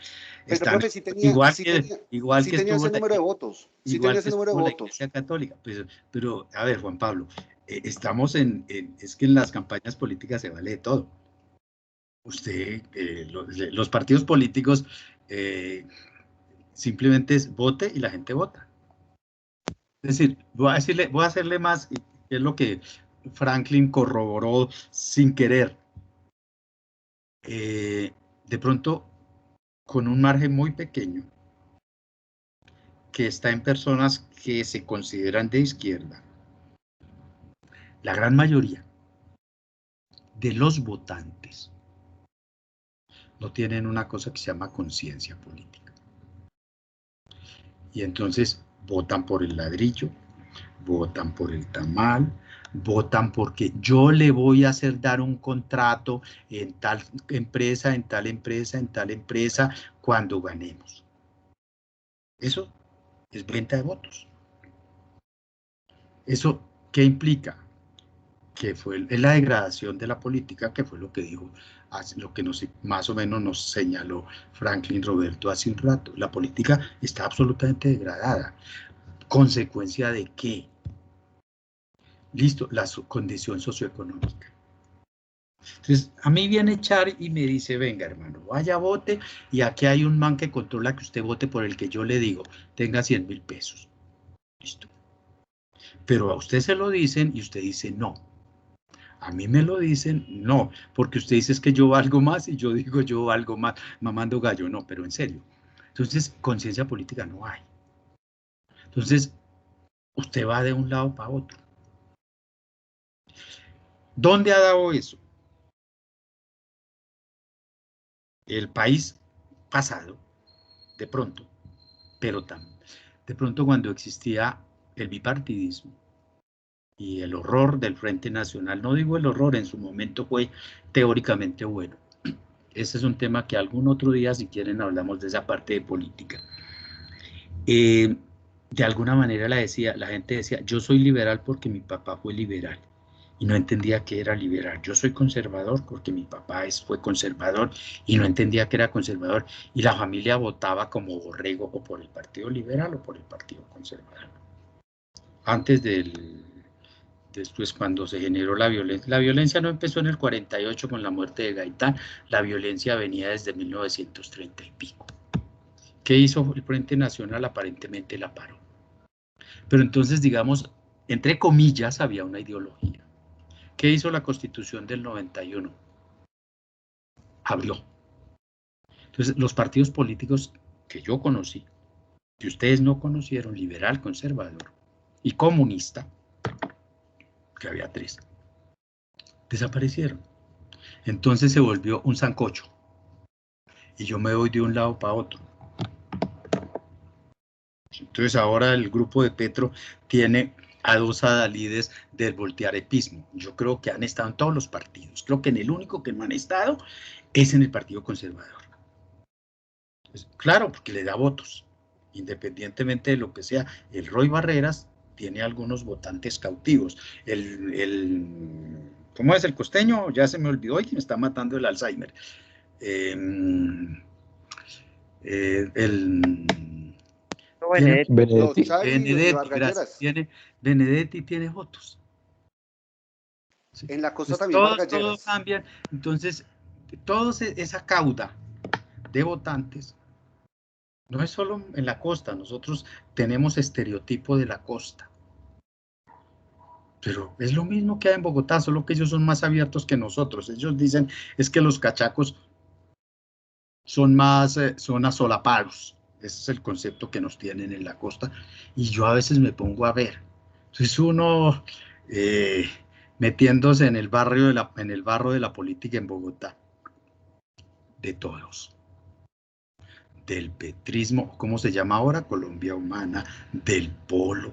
Pero, profe, sí tenía ese número de votos. Sí tenía ese número de votos. La Iglesia Católica. Pero, a ver, Juan Pablo, estamos es que en las campañas políticas se vale de todo. Usted, los partidos políticos simplemente vote y la gente vota. Es decir, voy a hacerle más, que es lo que Franklin corroboró sin querer. De pronto, con un margen muy pequeño, que está en personas que se consideran de izquierda, la gran mayoría de los votantes no tienen una cosa que se llama conciencia política. Y entonces votan por el ladrillo, votan por el tamal, votan porque yo le voy a hacer dar un contrato en tal empresa, en tal empresa, en tal empresa, cuando ganemos. Eso es venta de votos. ¿Eso qué implica? Que es la degradación de la política, que fue lo que dijo, lo que más o menos nos señaló Franklin Roberto hace un rato. La política está absolutamente degradada. ¿Consecuencia de qué? Listo, la condición socioeconómica. Entonces, a mí viene Char y me dice, venga, hermano, vaya, vote, y aquí hay un man que controla que usted vote por el que yo le digo, tenga 100.000 pesos. Listo. Pero a usted se lo dicen y usted dice no. A mí me lo dicen, no, porque usted dice es que yo valgo más y yo digo yo valgo más, mamando gallo, no, pero en serio. Entonces, conciencia política no hay. Entonces, usted va de un lado para otro. ¿Dónde ha dado eso? El país pasado, de pronto, pero de pronto cuando existía el bipartidismo y el horror del Frente Nacional, no digo el horror, en su momento fue teóricamente bueno. Ese es un tema que algún otro día, si quieren, hablamos de esa parte de política. De alguna manera la gente decía, yo soy liberal porque mi papá fue liberal. Y no entendía que era liberal. Yo soy conservador porque mi papá fue conservador y no entendía que era conservador. Y la familia votaba como borrego o por el Partido Liberal o por el Partido Conservador. Antes después cuando se generó la violencia no empezó en el 48 con la muerte de Gaitán, la violencia venía desde 1930 y pico. ¿Qué hizo el Frente Nacional? Aparentemente la paró. Pero entonces, digamos, entre comillas, había una ideología. ¿Qué hizo la Constitución del 91? Abrió. Entonces, los partidos políticos que yo conocí, que ustedes no conocieron, liberal, conservador y comunista, que había 3, desaparecieron. Entonces se volvió un sancocho. Y yo me voy de un lado para otro. Entonces ahora el grupo de Petro tiene a 2 adalides del voltearepismo. Yo creo que han estado en todos los partidos. Creo que en el único que no han estado es en el Partido Conservador. Pues, claro, porque le da votos. Independientemente de lo que sea, el Roy Barreras tiene algunos votantes cautivos. ¿Cómo es el costeño? Ya se me olvidó y me está matando el Alzheimer. Benedetti tiene votos. ¿Sí? En la costa Pues también Vargas todos Lleras. cambian. Entonces, toda esa cauda de votantes no es solo en la costa. Nosotros tenemos estereotipo de la costa. Pero es lo mismo que hay en Bogotá, solo que ellos son más abiertos que nosotros. Ellos dicen, es que los cachacos son asolapados. Ese es el concepto que nos tienen en la costa. Y yo a veces me pongo a ver. Entonces uno metiéndose en el barro de la política en Bogotá. De todos. Del petrismo, ¿cómo se llama ahora? Colombia Humana, del Polo,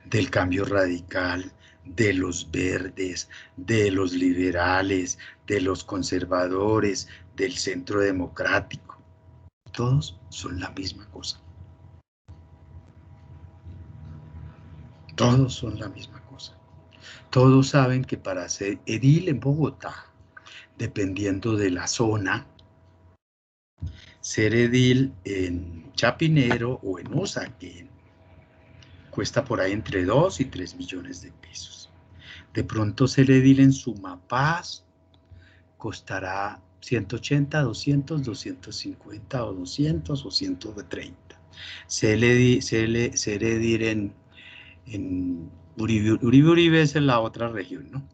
del Cambio Radical, de los verdes, de los liberales, de los conservadores, del Centro Democrático. Todos son la misma cosa. Todos son la misma cosa. Todos saben que para ser edil en Bogotá, dependiendo de la zona, ser edil en Chapinero o en Usaquén cuesta por ahí entre 2 y 3 millones de pesos. De pronto ser edil en Sumapaz costará 180, 200, 250 o 200 o 130. Ser edil en Uribe es en la otra región, ¿no?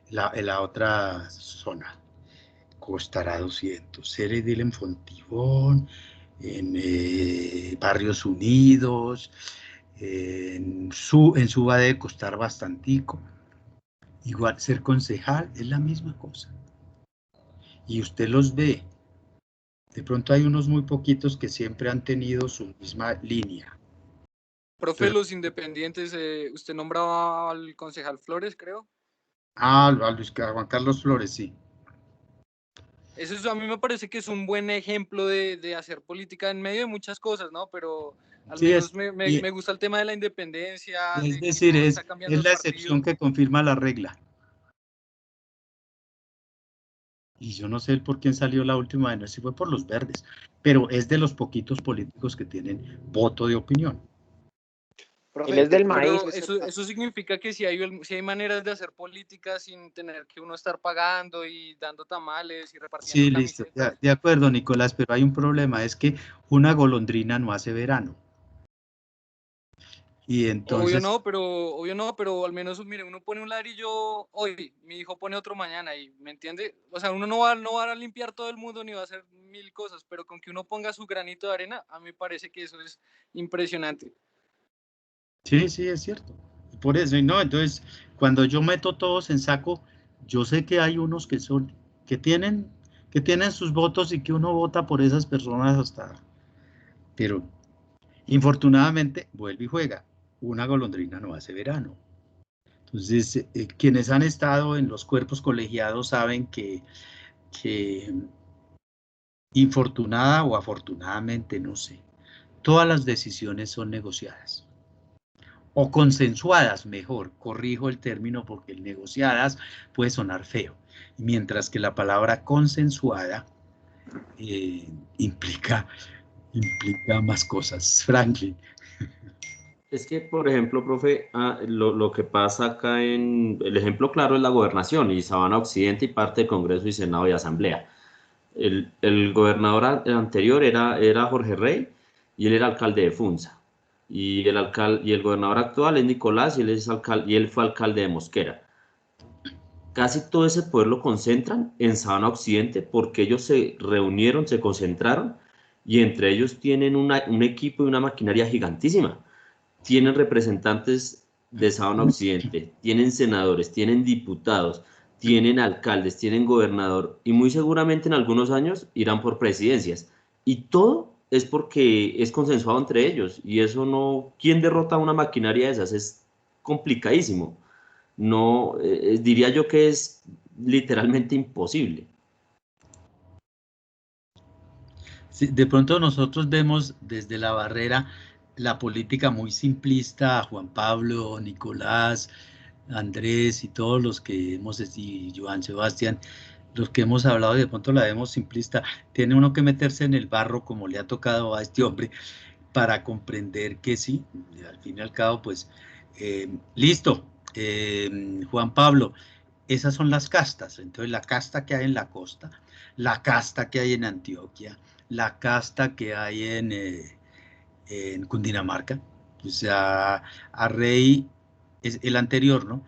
En la otra zona. Costará 200. Ser edil en Fontibón, en Barrios Unidos, en Suba debe costar bastantico. Igual ser concejal es la misma cosa. Y usted los ve. De pronto hay unos muy poquitos que siempre han tenido su misma línea. Profe, pero los independientes, usted nombraba al concejal Flores, creo. A Juan Carlos Flores, sí. Eso a mí me parece que es un buen ejemplo de hacer política en medio de muchas cosas, ¿no? Pero al menos me gusta el tema de la independencia. Es decir, es la excepción que confirma la regla. Y yo no sé por quién salió la última vez, no sé si fue por los verdes, pero es de los poquitos políticos que tienen voto de opinión. Él es del maíz. Eso significa que si hay maneras de hacer política sin tener que uno estar pagando y dando tamales y repartiendo camisetas. Sí, listo, de acuerdo, Nicolás, pero hay un problema, es que una golondrina no hace verano. Y entonces... Obvio no, pero al menos, mire, uno pone un ladrillo hoy, mi hijo pone otro mañana, y ¿me entiende? O sea, uno no va a limpiar todo el mundo ni va a hacer 1000 cosas, pero con que uno ponga su granito de arena, a mí me parece que eso es impresionante. Sí, sí, es cierto. Por eso, y no, entonces, cuando yo meto todos en saco, yo sé que hay unos que tienen, que tienen sus votos y que uno vota por esas personas hasta, pero infortunadamente vuelve y juega. Una golondrina no hace verano. Entonces, quienes han estado en los cuerpos colegiados saben que infortunada o afortunadamente, no sé, todas las decisiones son negociadas. O consensuadas, mejor, corrijo el término porque el negociadas puede sonar feo, mientras que la palabra consensuada implica más cosas. Franklin. Es que, por ejemplo, profe, lo que pasa acá el ejemplo claro es la gobernación y Sabana Occidente y parte del Congreso y Senado y Asamblea. El gobernador anterior era Jorge Rey y él era alcalde de Funza. Y el gobernador actual es Nicolás y él fue alcalde de Mosquera. Casi todo ese poder lo concentran en Sabana Occidente porque ellos se reunieron, se concentraron y entre ellos tienen un equipo y una maquinaria gigantísima. Tienen representantes de Sabana Occidente, tienen senadores, tienen diputados, tienen alcaldes, tienen gobernador y muy seguramente en algunos años irán por presidencias. Y todo es porque es consensuado entre ellos y eso no, ¿quién derrota una maquinaria de esas? Es complicadísimo. No, diría yo que es literalmente imposible. Sí, de pronto nosotros vemos desde la barrera la política muy simplista, Juan Pablo, Nicolás, Andrés y todos los que hemos, y Joan Sebastián, los que hemos hablado, de pronto la vemos simplista. Tiene uno que meterse en el barro como le ha tocado a este hombre para comprender que sí, al fin y al cabo, pues, listo, Juan Pablo, esas son las castas. Entonces, la casta que hay en la costa, la casta que hay en Antioquia, la casta que hay en Cundinamarca, o sea, a Rey, es el anterior, ¿no?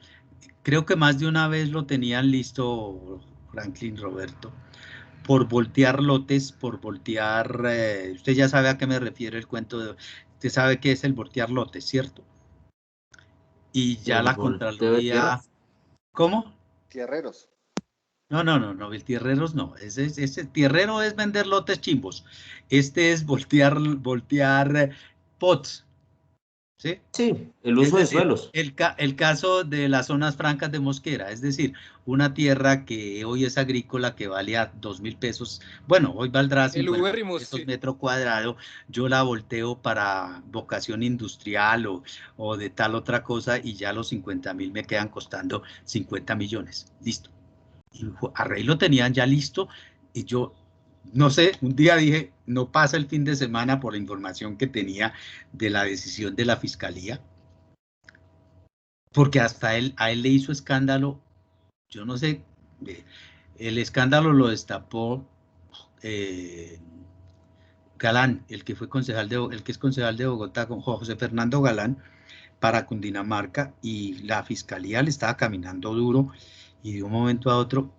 Creo que más de una vez lo tenían listo Franklin Roberto, por voltear lotes, por voltear, usted ya sabe a qué me refiero el cuento de, usted sabe qué es el voltear lotes, ¿cierto? Y ya El la volteo de Contraloría, tierras. ¿cómo? Tierreros. No, el tierreros no, ese tierrero es vender lotes chimbos, este es voltear pots, ¿sí? Sí, el Es uso de decir, suelos. el caso de las zonas francas de Mosquera, es decir, una tierra que hoy es agrícola que vale a 2.000 pesos, bueno, hoy valdrá El 50 ubérrimo, pesos sí. metro cuadrado, yo la volteo para vocación industrial o de tal otra cosa y ya los 50.000 me quedan costando 50 millones, listo. Y a Rey lo tenían ya listo y yo, no sé, un día dije, no pasa el fin de semana por la información que tenía de la decisión de la fiscalía, porque hasta a él le hizo escándalo, yo no sé, el escándalo lo destapó eh, Galán, el que fue el que es concejal de Bogotá, con José Fernando Galán, para Cundinamarca, y la fiscalía le estaba caminando duro, y de un momento a otro,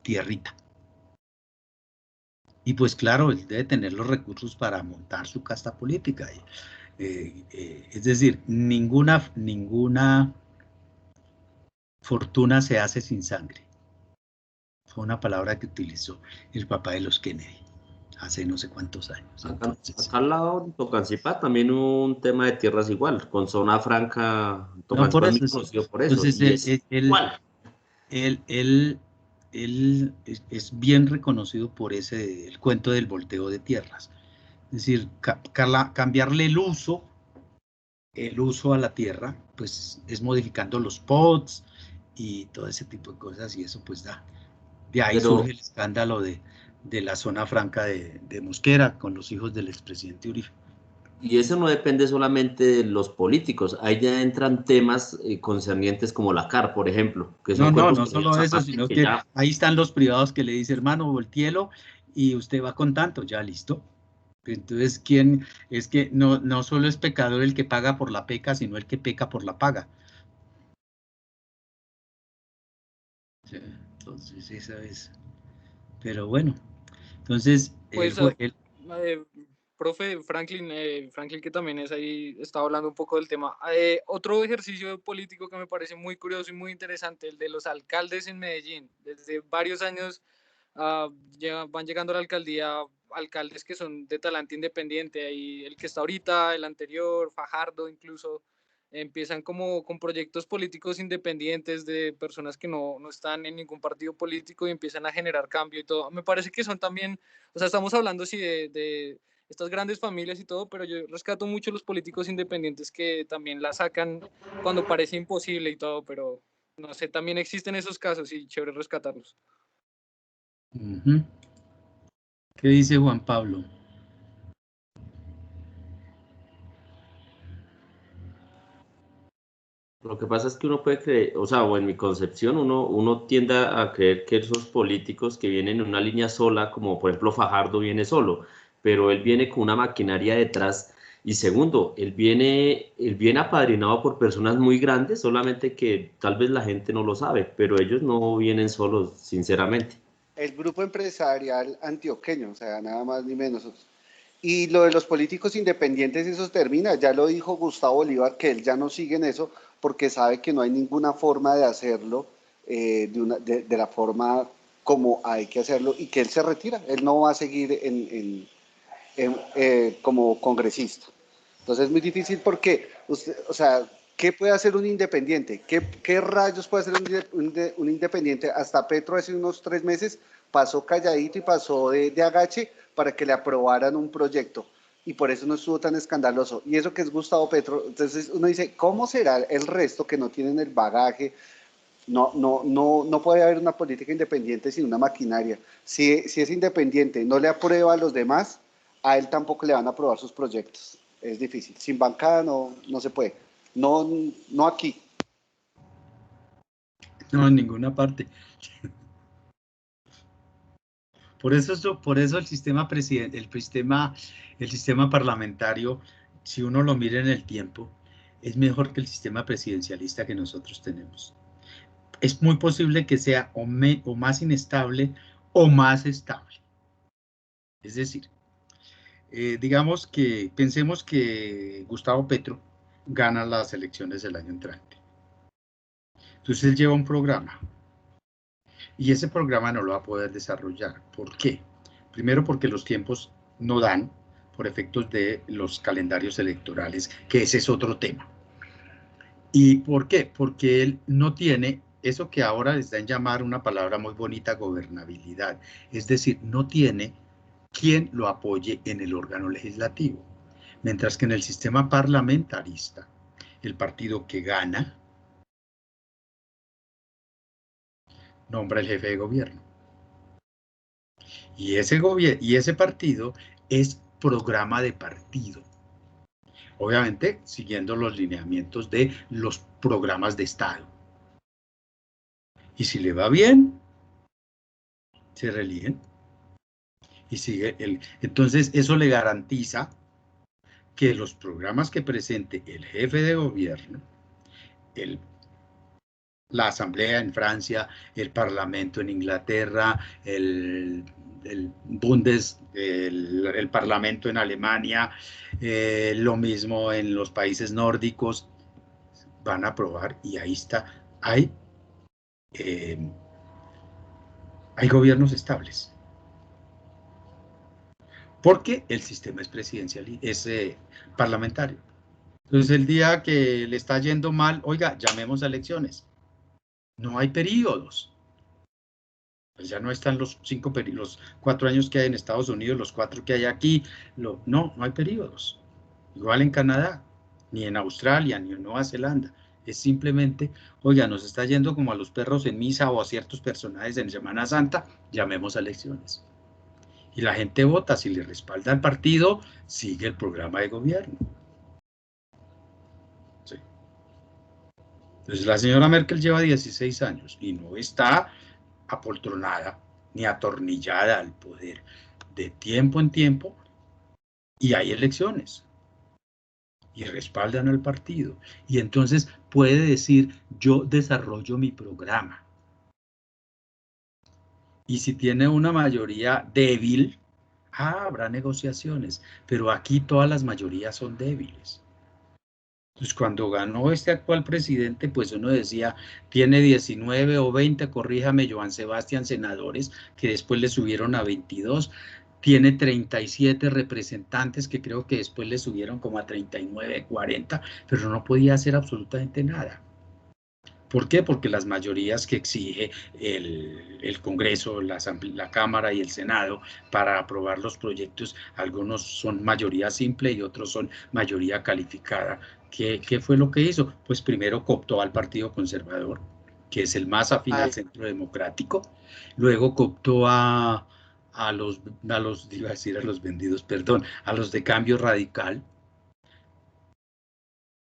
tierrita. Y pues claro, él debe tener los recursos para montar su casta política. Es decir, ninguna fortuna se hace sin sangre. Fue una palabra que utilizó el papá de los Kennedy hace no sé cuántos años. Acá al lado de Tocancipá también hubo un tema de tierras igual, con zona franca. No, por Tocancipá es muy eso. conocido por eso, Entonces, y es igual. él es bien reconocido por el cuento del volteo de tierras. Es decir, cambiarle el uso a la tierra, pues es modificando los pods y todo ese tipo de cosas, y eso pues da. De ahí Pero, surge el escándalo de la zona franca de Mosquera con los hijos del expresidente Uribe. y eso no depende solamente de los políticos, ahí ya entran temas concernientes como la CAR, por ejemplo, que son cuerpos No solo colegiados eso, aparte sino que que ya. ahí están los privados que le dicen, hermano, volteelo y usted va con tanto, ya listo. Entonces, ¿quién? Es que no solo es pecador el que paga por la peca, sino el que peca por la paga. Sí, entonces, esa es. Pero bueno, entonces, Pues, profe Franklin, que también es ahí, estaba hablando un poco del tema. Otro ejercicio político que me parece muy curioso y muy interesante, el de los alcaldes en Medellín. Desde varios años van llegando a la alcaldía alcaldes que son de talante independiente, ahí el que está ahorita, el anterior, Fajardo incluso, empiezan como con proyectos políticos independientes de personas que no están en ningún partido político y empiezan a generar cambio y todo. Me parece que son también, o sea, estamos hablando sí de estas grandes familias y todo, pero yo rescato mucho los políticos independientes que también la sacan cuando parece imposible y todo, pero no sé, también existen esos casos y chévere rescatarlos. ¿Qué dice Juan Pablo? Lo que pasa es que uno puede creer, o sea, o en mi concepción, uno tiende a creer que esos políticos que vienen en una línea sola, como por ejemplo Fajardo viene solo, pero él viene con una maquinaria detrás. Y segundo, él viene apadrinado por personas muy grandes, solamente que tal vez la gente no lo sabe, pero ellos no vienen solos, sinceramente. El grupo empresarial antioqueño, o sea, nada más ni menos. Y lo de los políticos independientes, eso termina, ya lo dijo Gustavo Bolívar, que él ya no sigue en eso, porque sabe que no hay ninguna forma de hacerlo de la forma como hay que hacerlo, y que él se retira, él no va a seguir como congresista. Entonces es muy difícil porque, usted, o sea, ¿qué puede hacer un independiente? ¿Qué rayos puede hacer un independiente? Hasta Petro hace unos 3 meses pasó calladito y pasó de agache para que le aprobaran un proyecto, y por eso no estuvo tan escandaloso. Y eso que es Gustavo Petro, entonces uno dice, ¿cómo será el resto que no tienen el bagaje? No puede haber una política independiente sin una maquinaria. Si es independiente, no le aprueba a los demás, a él tampoco le van a aprobar sus proyectos. Es difícil. Sin bancada no se puede. No aquí. No, en ninguna parte. Por eso el sistema el sistema parlamentario, si uno lo mira en el tiempo, es mejor que el sistema presidencialista que nosotros tenemos. Es muy posible que sea o más inestable o más estable. Es decir, pensemos que Gustavo Petro gana las elecciones del año entrante. Entonces él lleva un programa. Y ese programa no lo va a poder desarrollar. ¿Por qué? Primero porque los tiempos no dan por efectos de los calendarios electorales, que ese es otro tema. ¿Y por qué? Porque él no tiene eso que ahora les dan llamar una palabra muy bonita, gobernabilidad. Es decir, no tiene quien lo apoye en el órgano legislativo. Mientras que en el sistema parlamentarista, el partido que gana nombra el jefe de gobierno. Y ese partido es programa de partido. Obviamente, siguiendo los lineamientos de los programas de Estado. Y si le va bien, se reeligen. Y sigue entonces, eso le garantiza que los programas que presente el jefe de gobierno, la Asamblea en Francia, el Parlamento en Inglaterra, el Parlamento en Alemania, lo mismo en los países nórdicos, van a aprobar, y ahí está, hay gobiernos estables. Porque el sistema es presidencial, es parlamentario. Entonces el día que le está yendo mal, oiga, llamemos a elecciones. No hay periodos. Pues ya no están los 4 años que hay en Estados Unidos, los 4 que hay aquí. No hay periodos. Igual en Canadá, ni en Australia, ni en Nueva Zelanda. Es simplemente, oiga, nos está yendo como a los perros en misa o a ciertos personajes en Semana Santa, llamemos a elecciones. Y la gente vota, si le respalda al partido, sigue el programa de gobierno. Sí. Entonces la señora Merkel lleva 16 años y no está apoltronada ni atornillada al poder. De tiempo en tiempo, y hay elecciones, y respaldan al partido. Y entonces puede decir, yo desarrollo mi programa. Y si tiene una mayoría débil, habrá negociaciones, pero aquí todas las mayorías son débiles. Entonces, cuando ganó este actual presidente, pues uno decía, tiene 19 o 20, corríjame, Joan Sebastián, senadores, que después le subieron a 22, tiene 37 representantes, que creo que después le subieron como a 39, 40, pero no podía hacer absolutamente nada. ¿Por qué? Porque las mayorías que exige el Congreso, la Cámara y el Senado para aprobar los proyectos, algunos son mayoría simple y otros son mayoría calificada. ¿Qué fue lo que hizo? Pues primero cooptó al Partido Conservador, que es el más afín al Centro Democrático, luego cooptó a los vendidos, perdón, a los de Cambio Radical,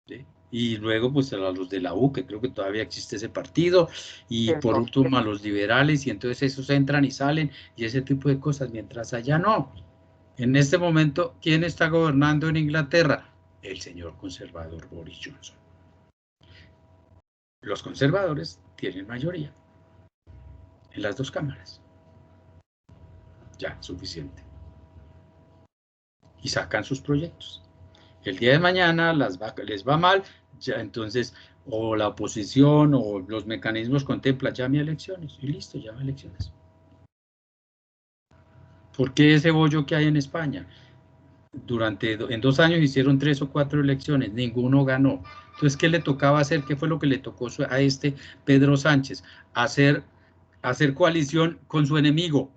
¿sí? Y luego pues a los de la U, que creo que todavía existe ese partido, y por último a los liberales, y entonces esos entran y salen, y ese tipo de cosas, mientras allá no. En este momento, ¿quién está gobernando en Inglaterra? El señor conservador Boris Johnson. Los conservadores tienen mayoría en las dos cámaras. Ya, suficiente. Y sacan sus proyectos. El día de mañana les va mal, ya entonces o la oposición o los mecanismos contemplan, llame a elecciones, y listo, llame a elecciones. ¿Por qué ese bollo que hay en España? En 2 años hicieron 3 o 4 elecciones, ninguno ganó. Entonces, ¿qué le tocaba hacer? ¿Qué fue lo que le tocó a este Pedro Sánchez? Hacer coalición con su enemigo,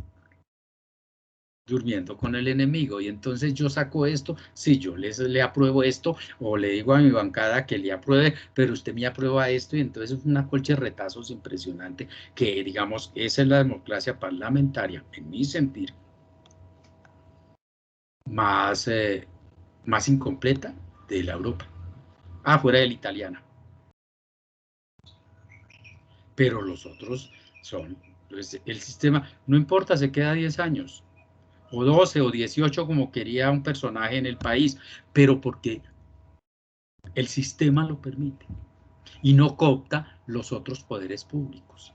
durmiendo con el enemigo, y entonces yo saco esto, si yo le apruebo esto, o le digo a mi bancada que le apruebe, pero usted me aprueba esto, y entonces es una colcha de retazos impresionante, que digamos, esa es la democracia parlamentaria, en mi sentir, más incompleta de la Europa, fuera de la italiana. Pero los otros son, pues, el sistema, no importa, se queda 10 años, o 12 o 18 como quería un personaje en el país, pero porque el sistema lo permite y no coopta los otros poderes públicos.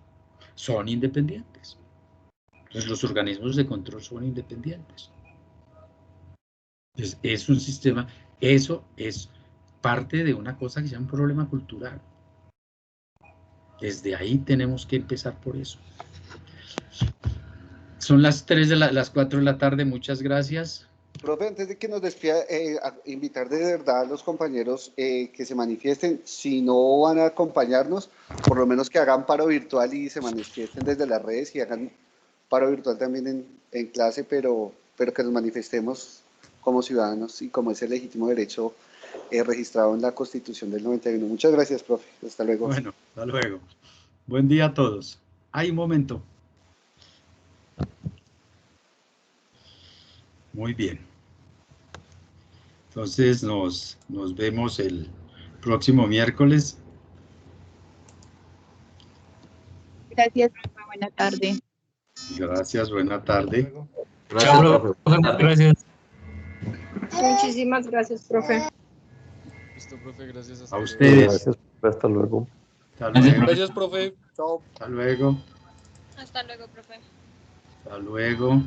Son independientes. Entonces los organismos de control son independientes. Entonces es un sistema, eso es parte de una cosa que se llama un problema cultural. Desde ahí tenemos que empezar por eso. Son las 4 de la tarde, muchas gracias. Profe, antes de que nos despida, invitar de verdad a los compañeros que se manifiesten, si no van a acompañarnos, por lo menos que hagan paro virtual y se manifiesten desde las redes y hagan paro virtual también en clase, pero que nos manifestemos como ciudadanos y como ese legítimo derecho registrado en la Constitución del 91. Muchas gracias, profe. Hasta luego. Bueno, hasta luego. Buen día a todos. Un momento. Muy bien. Entonces nos vemos el próximo miércoles. Gracias, profe. Buena tarde. Gracias, buena tarde. Chao, profe. Gracias. Muchísimas gracias, profe. Listo, profe, gracias. A ustedes. Gracias, hasta luego. Hasta luego. Gracias, profe. Chao. Hasta luego. Hasta luego, profe. Hasta luego.